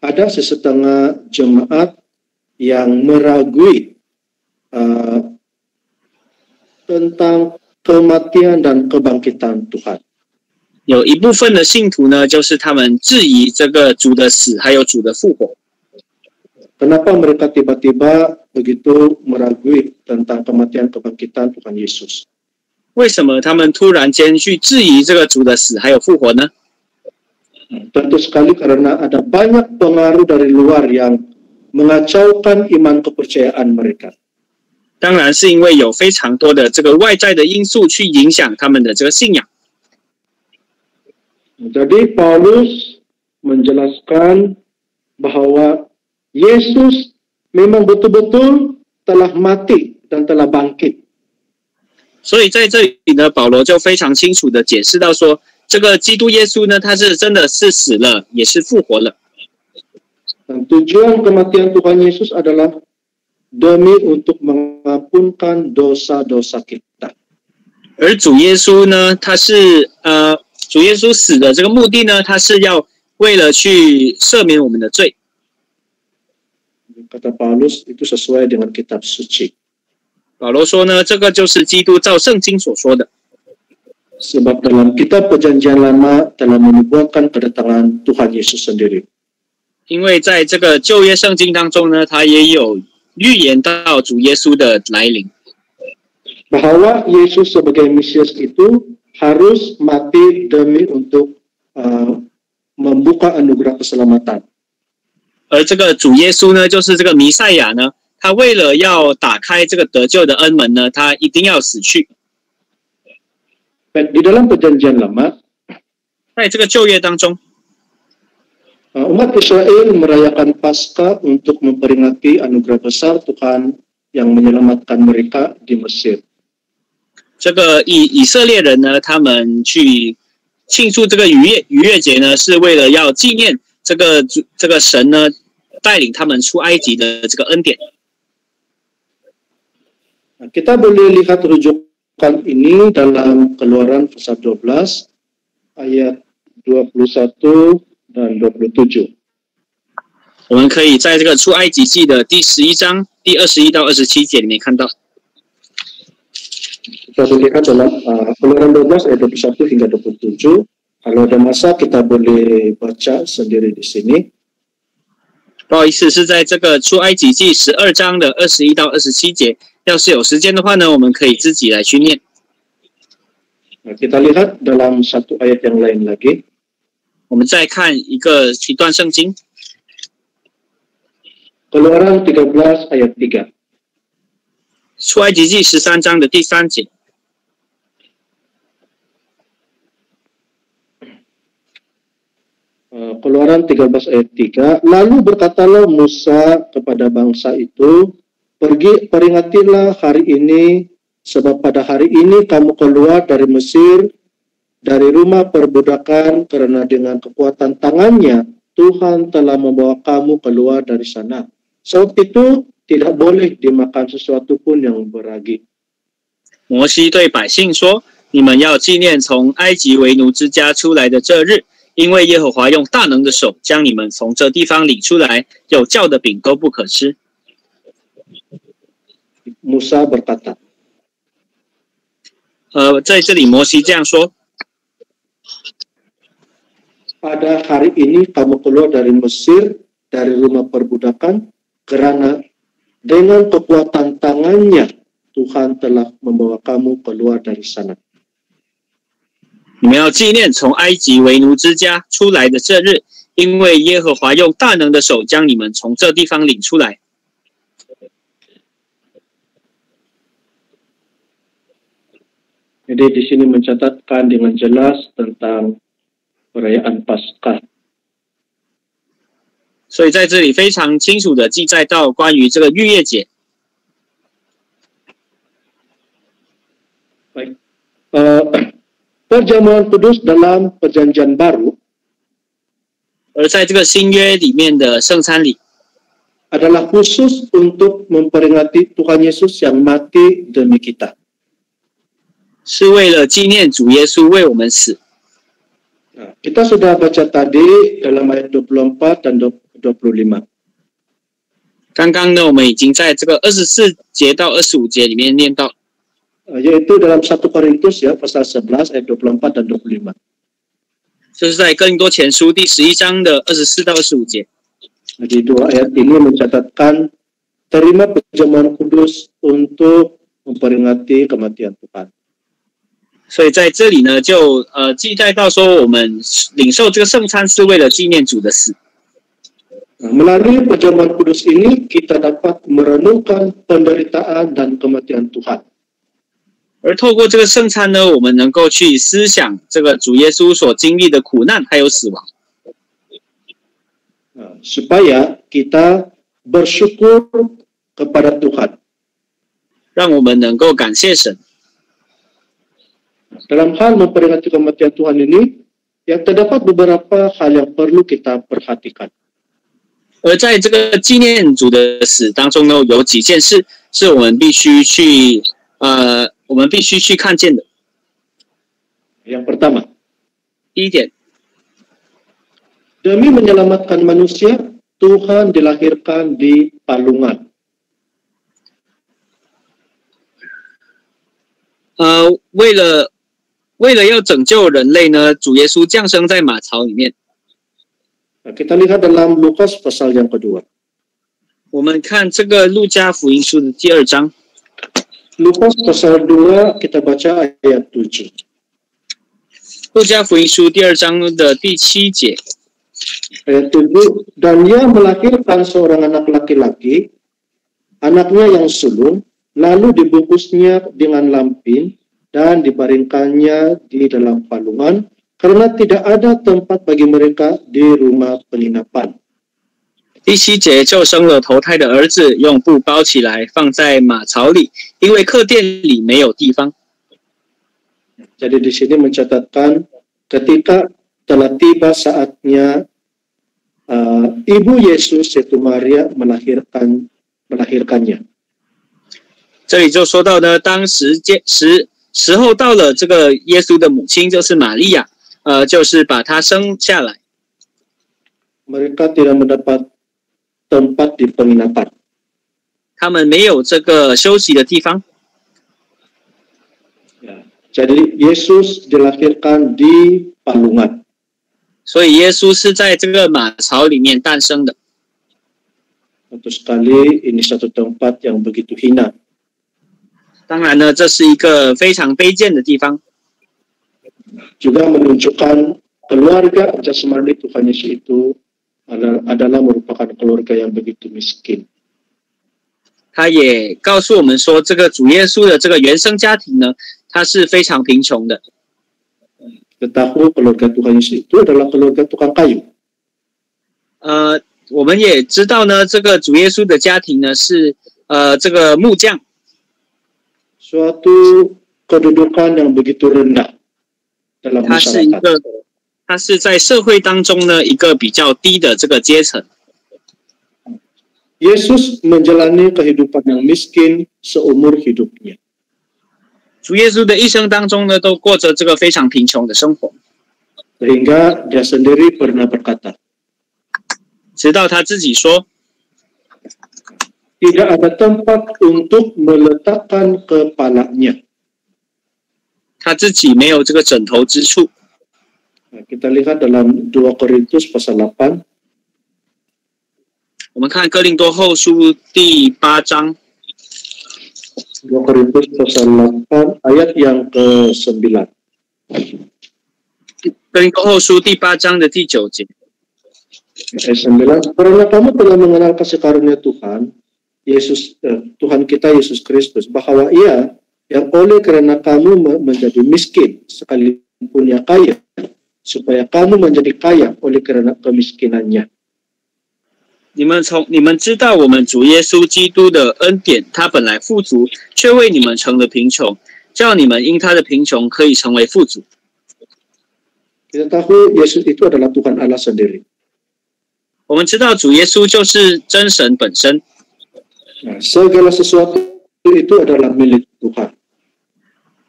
ada sesetengah jemaat yang meragui tentang kematian dan kebangkitan Tuhan. 有一部分的信徒呢，就是他们质疑这个主的死，还有主的复活。 Kenapa mereka tiba-tiba begitu meragui tentang kematian kebangkitan Tuhan Yesus? 为什么他们突然间去质疑这个主的死还有复活呢？ Tentu sekali karena ada banyak pengaruh dari luar yang mengacaukan iman kepercayaan mereka. 当然是因为有非常多的这个外在的因素去影响他们的这个信仰。 Jadi Paulus menjelaskan bahwa Yesus memang betul-betul telah mati dan telah bangkit. 所以在这里呢，保罗就非常清楚的解释到说，这个基督耶稣呢，他是真的是死了，也是复活了。 Dan tujuan kematian Tuhan Yesus adalah demi untuk mengampunkan dosa-dosa kita. 而主耶稣呢，主耶稣死的这个目的呢，他是要为了去赦免我们的罪。 Kata Paulus itu sesuai dengan kitab suci. 保罗说呢，这个就是基督照圣经所说的。 Sebab dalam kitab perjanjian lama telah menubuatkan kedatangan Tuhan Yesus sendiri. 因为在这个旧约圣经当中呢，他也有预言到主耶稣的来临。 Bahwa Yesus sebagai Mesias itu harus mati demi untuk membuka anugerah keselamatan. 而这个主耶稣呢，就是这个弥赛亚呢，他为了要打开这个得救的恩门呢，他一定要死去。 Di dalam perjanjian lama, 在这个旧约当中， umat Israel merayakan Paskah untuk memperingati anugerah besar Tuhan yang menyelamatkan mereka di Mesir. 这个以色列人呢，他们去庆祝这个逾越节呢，是为了要纪念这个神呢带领他们出埃及的这个恩典。 Kita boleh lihat rujukan ini dalam Keluaran pasal 12 ayat 21 dan 27. 我们可以在这个出埃及记的第11章第21到27节里面看到。 Kita lihat dalam Keluaran 12 ayat 21 hingga 27. Kalau ada masa kita boleh baca sendiri di sini. 不好意思，是在这个出埃及记12章的21到27节。要是有时间的话呢，我们可以自己来去念。 Kita lihat dalam satu ayat yang lain lagi. 我们再看一段圣经， Keluaran 13 ayat 3. 出埃及记13章的第3节。 Keluaran 13 ayat 3. Lalu berkatalah Musa kepada bangsa itu, pergi peringatilah hari ini, sebab pada hari ini kamu keluar dari Mesir, dari rumah perbudakan, karena dengan kekuatan tangannya Tuhan telah membawa kamu keluar dari sana. Sebab itu tidak boleh dimakan sesuatu pun yang beragi. 摩西对百姓说：“你们要纪念从埃及为奴之家出来的这日，因为耶和华用大能的手将你们从这地方领出来，有酵的饼都不可吃。” Musa berkata. 在这里摩西这样说。 Pada hari ini kamu keluar dari Mesir, dari rumah perbudakan, karena dengan kekuatan tangannya Tuhan telah membawa kamu keluar dari sana. 你们要纪念从埃及为奴之家出来的这日，因为耶和华用大能的手将你们从这地方领出来。 Jadi di sini mencatatkan dengan jelas tentang perayaan Paskah. 所以在这里非常清楚的记载到关于这个逾越节。 Baik. Perjamuan kudus dalam Perjanjian Baru 而在这个新约里面的圣餐礼， adalah khusus untuk memperingati Tuhan Yesus yang mati demi kita. 是为了纪念主耶稣为我们死。 Nah, kita sudah baca tadi dalam ayat 24 dan 25. 刚刚呢，我们已经在这个24节到25节里面念到， Yaitu dalam 1 Korintus ya pasal 11 ayat 24 dan 25. 就是在哥林多前书第11章的24到25节。 Jadi dua ayat ini mencatatkan terima perjamuan kudus untuk memperingati kematian Tuhan. 所以在这里呢，就记载到说，我们领受这个圣餐是为了纪念主的死。 Nah, melalui perjamuan kudus ini kita dapat merenungkan penderitaan dan kematian Tuhan. 而透过这个圣餐呢，我们能够去思想这个主耶稣所经历的苦难还有死亡。 Nah, supaya kita bersyukur kepada Tuhan. 让我们能够感谢神。 Dalam hal memperingati kematian Tuhan ini, ya terdapat beberapa hal yang perlu kita perhatikan. 而在这个纪念主的死当中呢，有几件事是我们必须去看见的。 Yang pertama, 第一点， demi menyelamatkan manusia, Tuhan dilahirkan di palungan. 为了要拯救人类呢，主耶稣降生在马槽里面。 Nah, kita lihat dalam Lukas pasal yang kedua. 我们看这个路加福音书的第2章， Lukas pasal 2 kita baca ayat 7. 路加福音书第2章的第7节。 Ayat 7, dan ia melahirkan seorang anak laki-laki, anaknya yang sulung, lalu dibungkusnya dengan lampin dan dibaringkannya di dalam palungan, karena tidak ada tempat bagi mereka di rumah penginapan. 第7节，就生了头胎的儿子，用布包起来，放在马槽里，因为客店里没有地方。 Jadi di sini mencatatkan ketika telah tiba saatnya ibu Yesus yaitu Maria melahirkannya. 这里就说到呢，当时候到了，这个耶稣的母亲就是玛利亚，就是把他生下来。mereka tidak mendapat tempat di penginapan. 他们没有这个休息的地方。 Ya. Jadi Yesus dilahirkan di palungan. 所以耶稣是在这个马槽里面诞生的。 Tentu sekali ini satu tempat yang begitu hina. 当然呢，这是一个非常卑贱的地方， Juga menunjukkan keluarga jasmani Tuhan Yesus itu adalah merupakan keluarga yang begitu miskin. 他也告诉我们说，这个主耶稣的这个原生家庭呢，他是非常贫穷的。 Tetapi keluarga Tuhan Yesus itu adalah keluarga tukang kayu. 我们也知道呢，这个主耶稣的家庭呢是这个木匠， Suatu kedudukan yang begitu rendah dalam 他是一 masyarakat. 个，他是在社会当中呢一个比较低的这个阶层。 Yesus menjalani kehidupan yang miskin seumur hidupnya. 主耶稣的一生当中呢，都过着这个非常贫穷的生活， Sehingga dia sendiri pernah berkata, 直到他自己说， tidak ada tempat untuk meletakkan kepalanya. 他自己没有这个枕头之处。 Nah, kita lihat dalam 2 Korintus pasal 8, 我们看哥林多后书第8章， 2 Korintus pasal 8 ayat yang ke-9. 哥林多后书第8章的第9节。 Ayat 9, karena kamu telah mengenal kasih karunia Tuhan, Tuhan kita Yesus Kristus, bahwa Ia yang oleh karena kamu menjadi miskin sekalipun Ia kaya, supaya kamu menjadi kaya oleh karena kemiskinannya. 你们知道我们主耶稣基督的恩典，他本来富足，却为你们成了贫穷，叫你们因他的贫穷可以成为富足。 Kita tahu Yesus itu adalah Tuhan Allah sendiri. 我们知道主耶稣就是真神本身， Nah, segala sesuatu itu adalah milik Tuhan.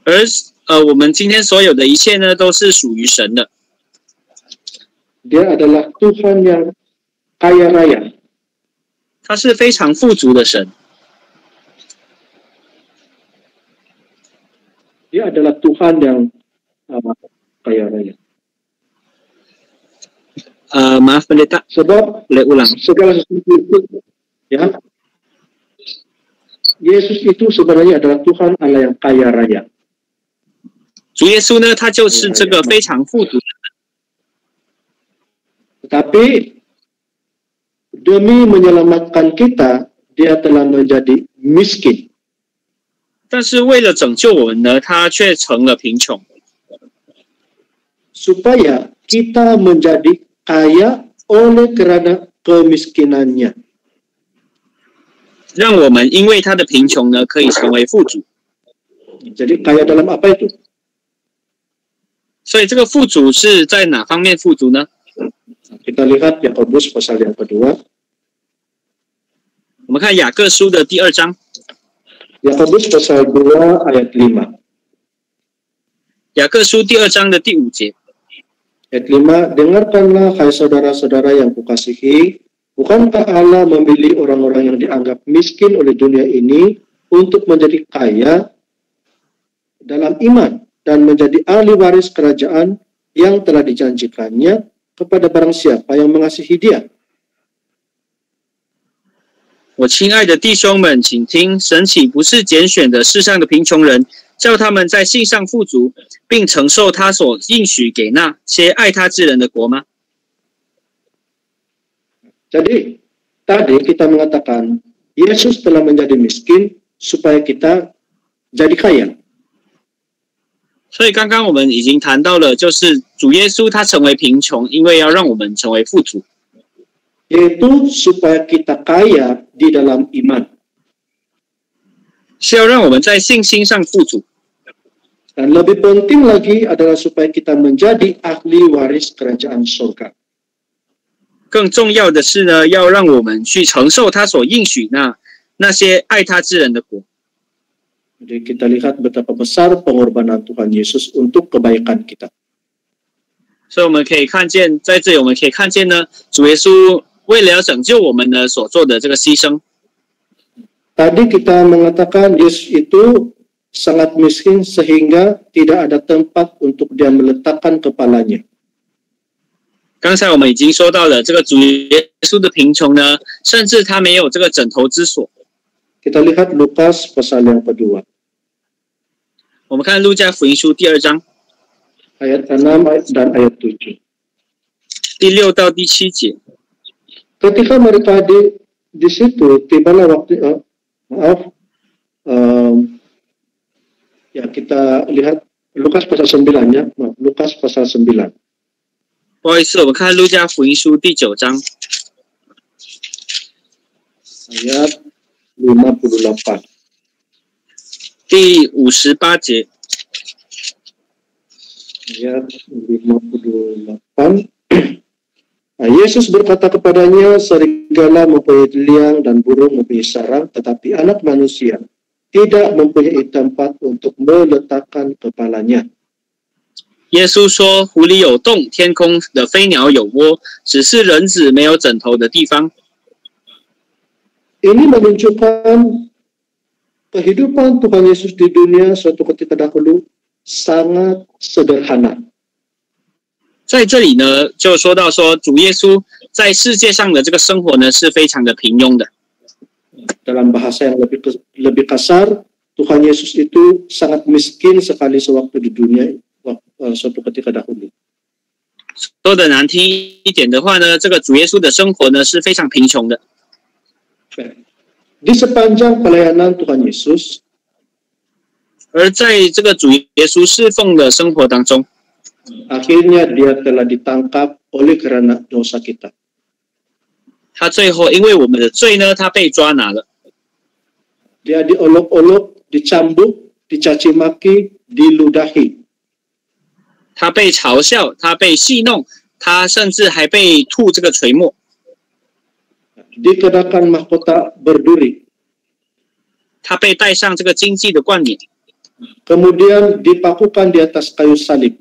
而我们今天所有的一切呢，都是属于神的。 Dia adalah Tuhan yang kaya raya. 他是非常富足的神， Dia adalah Tuhan yang kaya raya. Maaf pendeta, Sebab boleh ulang. segala sesuatu itu, ya, Yesus itu sebenarnya adalah Tuhan Allah yang kaya raya. 主耶稣呢，他就是这个非常富足的。 Tetapi demi menyelamatkan kita, dia telah menjadi miskin. 但是为了拯救我们呢，他却成了贫穷， Supaya kita menjadi kaya oleh karena kemiskinannya. 让我们因为他的贫穷呢，可以成为富足。 Jadi kaya dalam apa itu? 所以这个富足是在哪方面富足呢？ Kita lihat Yakobus pasal yang kedua. 我们看雅各书的第2章， Yakobus pasal 2 ayat 5. 雅各书第2章的第5节。 Ayat 5, dengarkanlah hai saudara-saudara yang kukasihi, bukankah Allah memilih orang-orang yang dianggap miskin oleh dunia ini untuk menjadi kaya dalam iman dan menjadi ahli waris kerajaan yang telah dijanjikannya kepada barang siapa yang mengasihi dia. 我亲爱的弟兄们，请听，神岂不是拣选的世上的贫穷人，叫他们在信上富足，并承受他所应许给那些爱他之人的国吗？ Jadi, tadi kita mengatakan Yesus telah menjadi miskin supaya kita jadi kaya. 所以刚刚我们已经谈到了，就是主耶稣他成为贫穷，因为要让我们成为富足， Yaitu supaya kita kaya di dalam iman. 是要让我们在信心上富足。 Dan lebih penting lagi adalah supaya kita menjadi ahli waris kerajaan surga. 更重要的是呢，要让我们去承受他所应许那些爱他之人的国。 Jadi kita lihat betapa besar pengorbanan Tuhan Yesus untuk kebaikan kita. 所以我们可以看见，在这里我们可以看见呢，主耶稣为了要拯救我们呢所做的这个牺牲。Tadi kita mengatakan Yesus itu sangat miskin sehingga tidak ada tempat untuk dia meletakkan kepalanya. 刚才我们已经说到了，这个主耶稣的贫穷呢，甚至他没有这个枕头之所。Kita lihat Lukas pasal yang kedua. 我们看路加福音书第2章 Ayat 6 dan ayat 7. 第6到第7节。 Ketika mereka di situ, tibalah waktu ya kita lihat Lukas pasal 9 ya, Lukas pasal 9. 不好意思，我们看路加福音书第9章 ayat 58. 第58节。 Ayat 58. Yesus berkata kepadanya, serigala mempunyai liang dan burung mempunyai sarang, tetapi anak manusia tidak mempunyai tempat untuk meletakkan kepalanya. 耶稣说：“湖里有洞，天空的飞鸟有窝，只是人子没有枕头的地方。” Ini menunjukkan kehidupan Tuhan Yesus di dunia suatu ketika dahulu sangat sederhana. 在这里呢，就说到说主耶稣在世界上的这个生活呢是非常的平庸的。 Dalam bahasa yang lebih kasar, Tuhan Yesus itu sangat miskin sekali sewaktu di dunia suatu ketika dahulu. 说的难听一点的话呢，这个主耶稣的生活呢是非常贫穷的。 Di sepanjang pelayanan Tuhan Yesus, 而在这个主耶稣侍奉的生活当中， akhirnya dia telah ditangkap oleh karena dosa kita. 他最后因为我们的罪呢，他被抓拿了。 Dia diolok-olok, dicambuk, dicaci maki, diludahi. 他被嘲笑，他被戏弄，他甚至还被吐这个锤末。 Dikenakan mahkota berduri. 他被戴上这个荆棘的冠冕， Kemudian dipakukan di atas kayu salib.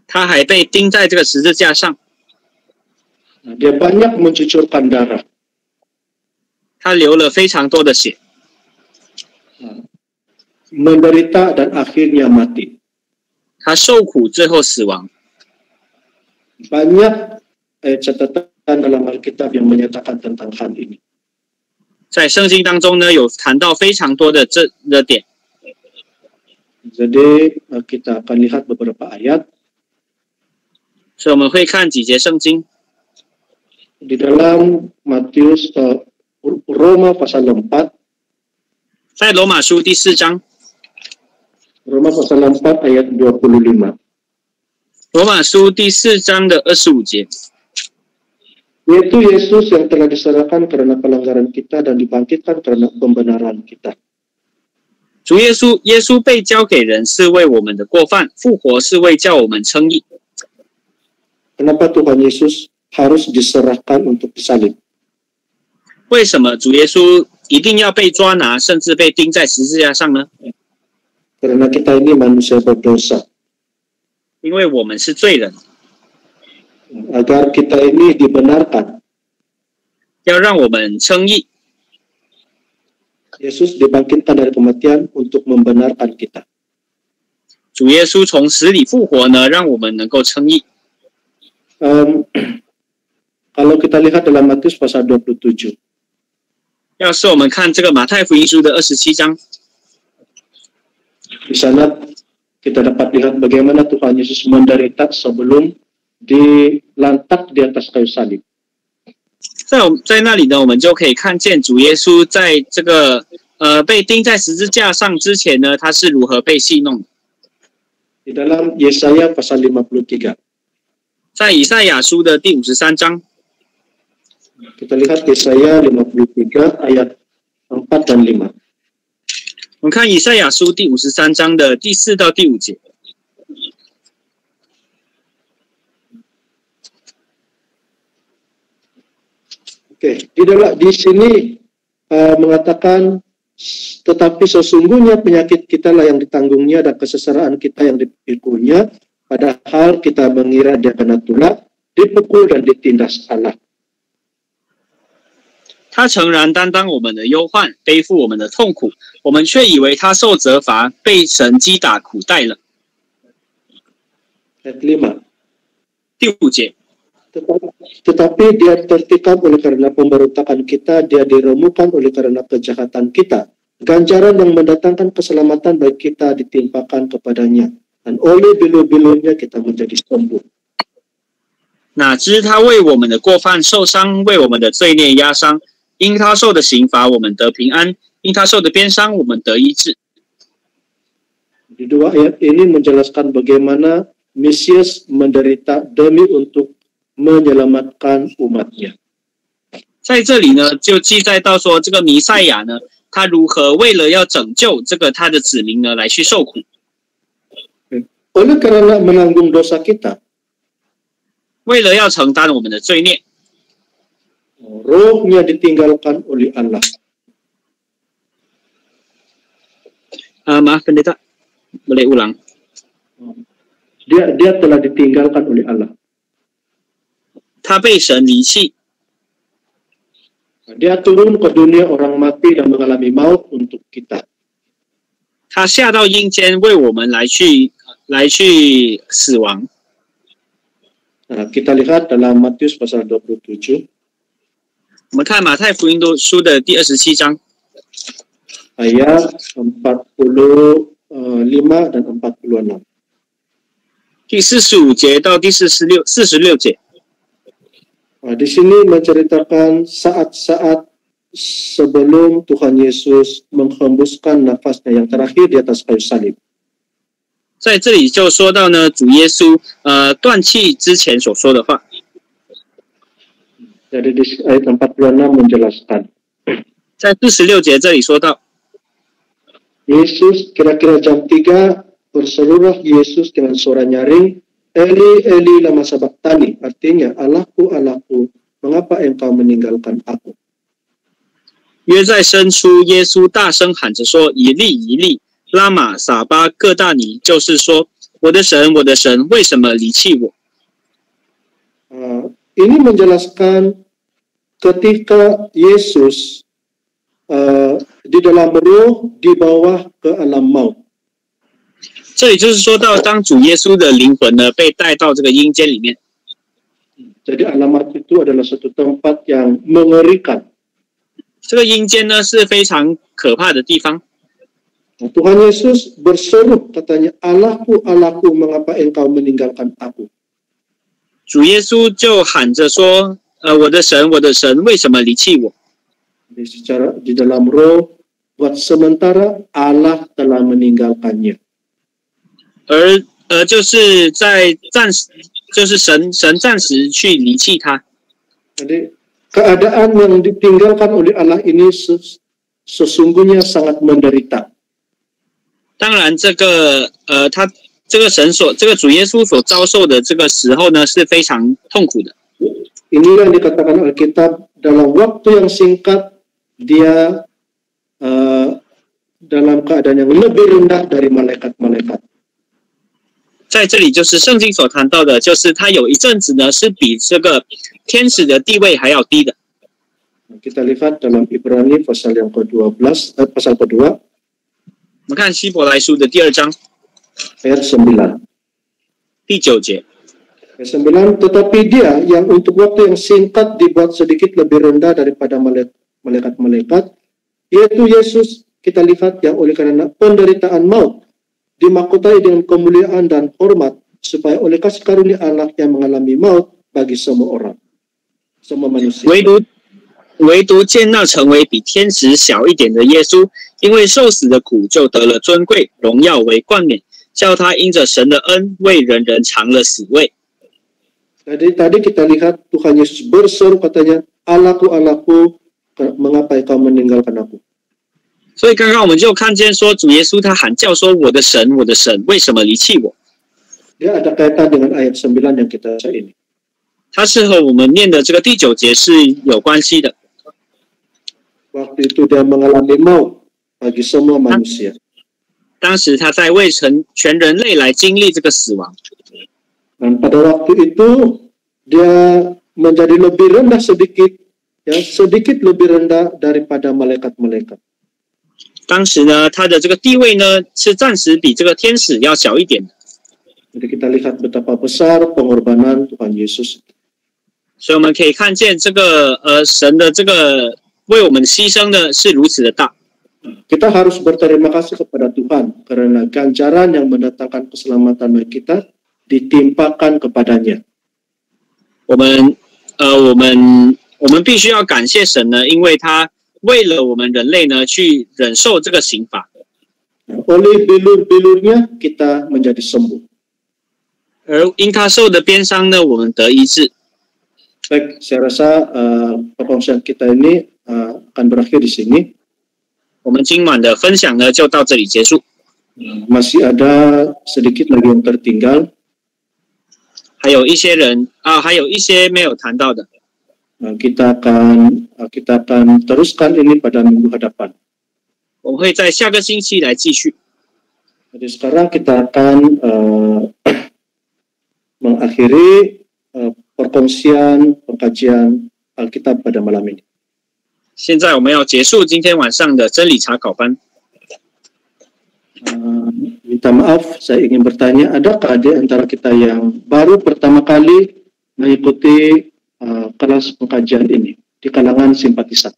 他还被钉在这个十字架上。 Dia banyak mencucurkan darah. 他流了非常多的血， Menderita dan akhirnya mati. 他受苦，最后死亡。 Banyak catatan dalam Alkitab yang menyatakan tentang hal ini. 在圣经当中呢，有谈到非常多的这的点。 Jadi kita akan lihat beberapa ayat 所以我们会看几节圣经， di dalam Matius Roma pasal 4. 在罗马书第4章， Roma pasal 4 ayat 25. 罗马书第4章的25节， Yaitu Yesus yang telah diserahkan karena pelanggaran kita dan dibangkitkan karena pembenaran kita. 主耶稣被交给人是为我们的过犯，复活是为叫我们称义。 Kenapa Tuhan Yesus harus diserahkan untuk disalib? 为什么主耶稣一定要被抓拿，甚至被钉在十字架上呢？ Karena kita ini manusia berdosa. 因为我们是罪人， Agar kita ini dibenarkan. 要让我们称义。 Yesus dibangkitkan dari kematian untuk membenarkan kita. 主耶稣从死里复活呢，让我们能够称义。 Kalau kita lihat dalam Matius pasal 27. 要是我们看这个马太福音书的27章， Di sana kita dapat lihat bagaimana Tuhan Yesus menderita sebelum dilantak di atas kayu salib. 在那里呢，我们就可以看见主耶稣在这个被钉在十字架上之前呢，他是如何被戏弄的。 Di dalam Yesaya pasal 53. 在以赛亚书的第53章， Kita lihat Yesaya 53 ayat 4 dan 5. 我们看以赛亚书第53章的第4到第5节。 Oke, di sini mengatakan, tetapi sesungguhnya penyakit kita lah yang ditanggungnya dan kesengsaraan kita yang dipikunya, padahal kita mengira dia kena tulak, dipukul dan ditindas Allah. 他诚然担当我们的忧患，背负我们的痛苦，我们却以为他受责罚，被神击打苦待了。 Ayat 5. 第5节， Tetapi dia tertikam oleh karena pemberontakan kita, dia diremukan oleh karena kejahatan kita. Ganjaran yang mendatangkan keselamatan bagi kita ditimpakan kepadanya, dan oleh bilu-bilunya kita menjadi sembuh. 哪知他为我们的过犯受伤，为我们的罪孽压伤。因他受的刑罚，我们得平安；因他受的鞭伤，我们得医治。 Di 2 ayat ini menjelaskan bagaimana Mesias menderita demi untuk menyelamatkan umatnya. 在这里呢，就记载到说，这个弥赛亚呢，他如何为了要拯救这个他的子民呢，来去受苦。 Oleh karena menanggung dosa kita, 为了要承担我们的罪孽， rohnya ditinggalkan oleh Allah. Maaf pendeta, boleh ulang. Dia telah ditinggalkan oleh Allah. 他被神离弃， Dia turun ke dunia orang mati dan mengalami maut untuk kita. 他下到阴间为我们来去死亡。 Nah, kita lihat dalam Matius pasal 27. 我们看马太福音书的第27章 ayat 45 dan 46. 第45节到第46节。 Di sini menceritakan saat-saat sebelum Tuhan Yesus menghembuskan nafasnya yang terakhir di atas kayu salib. 在这里就说到呢，主耶稣断气之前所说的话。 Jadi di ayat 46 menjelaskan. 在46节这里说到， Yesus kira-kira jam 3 berseluruh Yesus dengan suara nyaring, Eli Eli lama sabachthani, artinya Allahku Allahku, mengapa engkau meninggalkan aku? 约在深处，耶稣大声喊着说：“以利以利，拉玛撒巴各大尼。”就是说，我的神，我的神，为什么离弃我？ Ini menjelaskan ketika Yesus di dalam roh dibawa ke alam maut. 这里就是说到，当主耶稣的灵魂呢被带到这个阴间里面， Jadi alam maut itu adalah satu tempat yang mengerikan. 这个阴间呢是非常可怕的地方。 Tuhan Yesus berseru katanya, Allahku Allahku, mengapa engkau meninggalkan aku? 主耶稣就喊着说：“我的神，我的神，为什么离弃我？” Di dalam roh, buat sementara Allah telah meninggalkannya. 而就是在暂时，就是神暂时去离弃他。 Jadi keadaan yang ditinggalkan oleh Allah ini sesungguhnya sangat menderita. 当然，这个这个主耶稣所遭受的这个时候呢，是非常痛苦的。 Inilah yang dikatakan Alkitab, dalam waktu yang singkat dia dalam keadaan yang lebih rendah dari malaikat-malaikat. 在这里就是圣经所谈到的，就是他有一阵子呢是比这个天使的地位还要低的。 Kita lihat dalam Ibrani pasal yang ke-12, pasal kedua. 我们看希伯来书的第2章 ayat 9. 第9节。 Ayat 9, tetapi dia yang untuk waktu yang singkat dibuat sedikit lebih rendah daripada malaikat-malaikat, yaitu Yesus, kita lihat yang oleh karena penderitaan maut dimahkotai dengan kemuliaan dan hormat, supaya oleh kasih karunia Allah yang mengalami maut bagi semua orang, semua manusia. 唯独见那成为比天使小一点的耶稣，因为受死的苦，就得了尊贵荣耀为冠冕，叫他因着神的恩为人人尝了死味。 Tadi kita lihat Tuhan Yesus berseru katanya, Allahku Allahku, mengapa engkau meninggalkan aku? 所以刚刚我们就看见说，主耶稣他喊叫说：“我的神，我的神，为什么离弃我？” Dia ada kaitan dengan ayat 9 yang kita baca ini. 它是和我们念的这个第9节是有关系的。 Waktu itu dia mengalami maut bagi semua manusia. 当时他在为全人类来经历这个死亡。Dan pada waktu itu dia menjadi lebih rendah sedikit, ya sedikit lebih rendah daripada malaikat-malaikat. 当时呢，他的这个地位呢是暂时比这个天使要小一点的。 Jadi kita lihat betapa besar pengorbanan Tuhan Yesus. 所以我们可以看见这个神的这个为我们牺牲呢是如此的大。 Kita harus berterima kasih kepada Tuhan karena ganjaran yang mendatangkan keselamatan bagi kita ditimpakan kepadanya. 我们必须要感谢神呢，因为他为了我们人类呢去忍受这个刑罚。 Oleh bilur-bilurnya kita menjadi sembuh. 而因他受的鞭伤呢，我们得医治。 Baik, saya rasa perkongsian kita ini akan berakhir di sini. 我们今晚的分享呢就到这里结束。 Masih ada sedikit lagi yang tertinggal. 还有一些人还有一些没有谈到的。 Kita akan teruskan ini pada minggu hadapan. 我们会在下个星期来继续。 Jadi sekarang kita akan mengakhiri perkongsian pengkajian Alkitab pada malam ini. 现在我们要结束今天晚上的真理查考班。 Minta maaf, saya ingin bertanya, adakah di antara kita yang baru pertama kali mengikuti kelas pengkajian ini di kalangan simpatisan?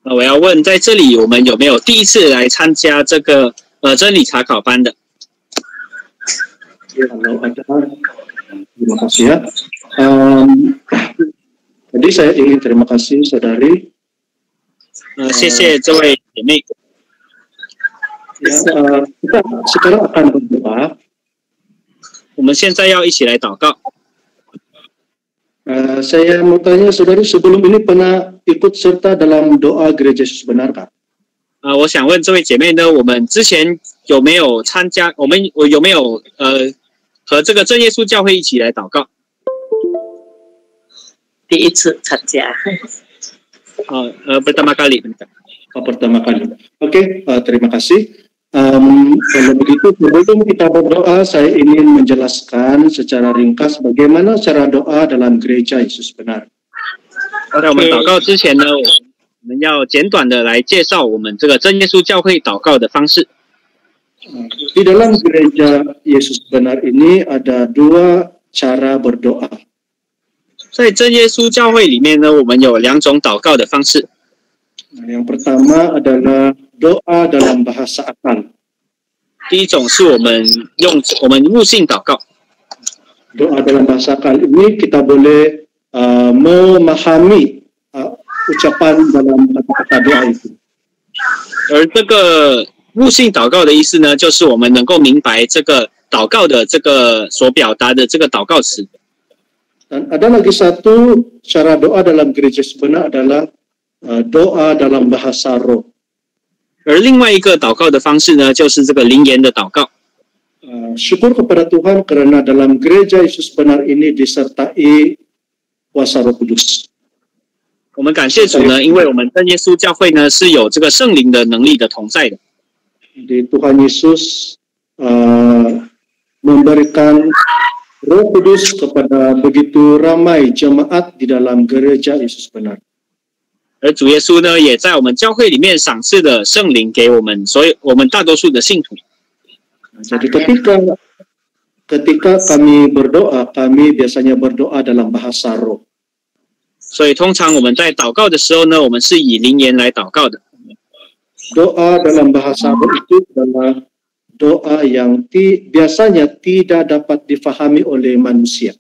我要问，在这里我们有没有第一次来参加这个真理查考班的？ Kalau ada, terima kasih ya. Jadi saya ingin terima kasih saudari. 谢谢这位姐妹。 Kita sekarang akan berdoa. 我们现在要一起来祷告。 Saya mau tanya saudari, sebelum ini pernah ikut serta dalam doa gereja Yesus benarkah? 我想问这位姐妹呢，我们之前有没有参加？我有没有和这个真耶稣教会一起来祷告？ 第一次参加。 pertama kali. Pertama kali. Oke, terima kasih. Kalau begitu, sebelum kita berdoa, saya ingin menjelaskan secara ringkas bagaimana cara doa dalam gereja Yesus benar. 在我们祷告之前呢，我们要简短的来介绍我们这个真耶稣教会祷告的方式。 Di dalam gereja Yesus benar ini ada dua cara berdoa. 在真耶稣教会里面呢，我们有两种祷告的方式。 Yang pertama adalah doa dalam bahasa akal. 第一种是我们悟性祷告。 Doa dalam bahasa akal ini kita boleh memahami ucapan dalam kata-kata doa itu. 而这个悟性祷告的意思呢，就是我们能够明白这个祷告的这个所表达的这个祷告词。 Dan ada lagi satu cara doa dalam gereja sebenar adalah doa dalam bahasa roh. 而另外一个祷告的方式呢，就是这个灵言的祷告。 Syukur kepada Tuhan karena dalam gereja Yesus benar ini disertai kuasa Roh Kudus. 我们感谢主呢，因为我们真耶稣教会呢是有这个圣灵的能力的同在的。 Jadi Tuhan Yesus memberikan Roh Kudus kepada begitu ramai jemaat di dalam gereja Yesus benar. 而主耶稣呢，也在我们教会里面赏赐了圣灵给我们，所以我们大多数的信徒。 Jadi ketika kami berdoa, kami biasanya berdoa dalam bahasa roh. 所以通常我们在祷告的时候呢，我们是以灵言来祷告的。 Doa dalam bahasa roh itu adalah doa yang biasanya tidak dapat difahami oleh manusia.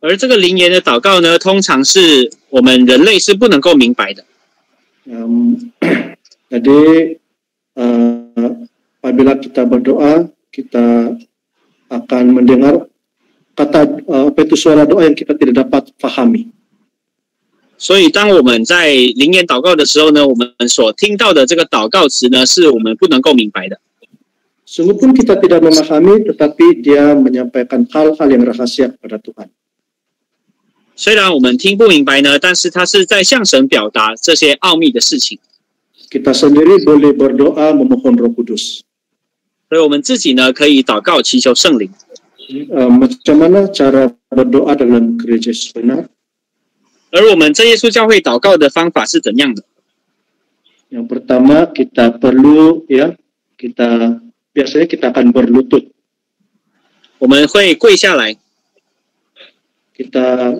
而这个灵言的祷告呢，通常是我们人类是不能够明白的。 Jadi apabila kita berdoa, kita akan mendengar suara doa yang kita tidak dapat fahami. 所以当我们在灵言祷告的时候呢，我们所听到的这个祷告词呢，是我们不能够明白的。 Sungguhpun kita tidak memahami, tetapi dia menyampaikan hal-hal yang rahasia kepada Tuhan. 虽然我们听不明白呢，但是他是在向神表达这些奥秘的事情。 Kita sendiri boleh berdoa memohon Roh Kudus. 所以我们自己呢，可以祷告祈求圣灵。Macam mana cara berdoa dalam gereja sebenar? 而我们真耶稣教会祷告的方法是怎样的？ Yang pertama kita perlu biasanya kita akan berlutut. 我们会跪下来， Kita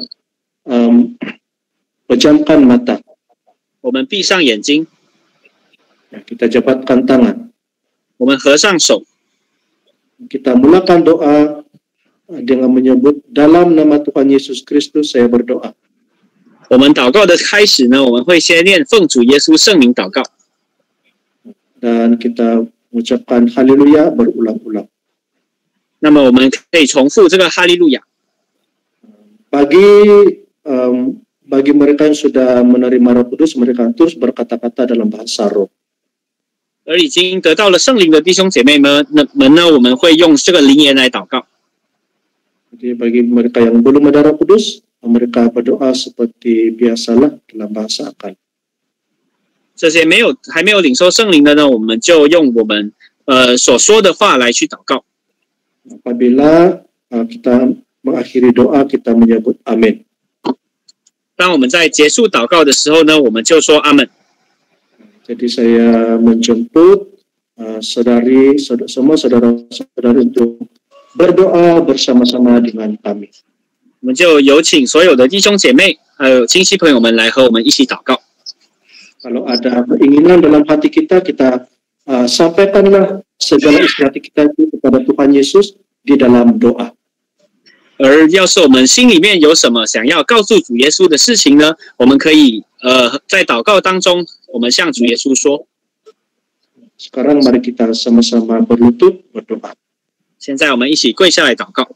pejamkan mata. 我们闭上眼睛， Kita jabatkan tangan. 我们合上手， Kita mulakan doa dengan menyebut dalam nama Tuhan Yesus Kristus saya berdoa. 我们祷告的开始呢，我们会先念奉主耶稣圣名祷告， Dan kita mengucapkan haleluya berulang-ulang. 那么我们可以重复这个哈利路亚。 Bagi mereka yang sudah menerima Roh Kudus, mereka terus berkata-kata dalam bahasa roh. 而已经得到了圣灵的弟兄姐妹们呢，我们会用这个灵言来祷告。 Jadi bagi mereka yang belum ada Roh Kudus, mereka berdoa seperti biasalah dalam bahasa akal. 这些还没有领受圣灵的呢，我们就用我们所说的话来去祷告。 Apabila kita mengakhiri doa, kita menyebut amin. 当我们在结束祷告的时候呢，我们就说阿门。 Jadi saya menjemput semua saudara-saudari untuk berdoa bersama-sama dengan kami. 我们就有请所有的弟兄姐妹还有亲戚朋友们来和我们一起祷告。 Kalau ada keinginan dalam hati kita, kita sampaikanlah segala isi hati kita itu kepada Tuhan Yesus di dalam doa. 而要是我们心里面有什么想要告诉主耶稣的事情呢，我们可以在祷告当中，我们向主耶稣说。 Sekarang mari kita sama-sama berlutut berdoa. 现在我们一起跪下来祷告。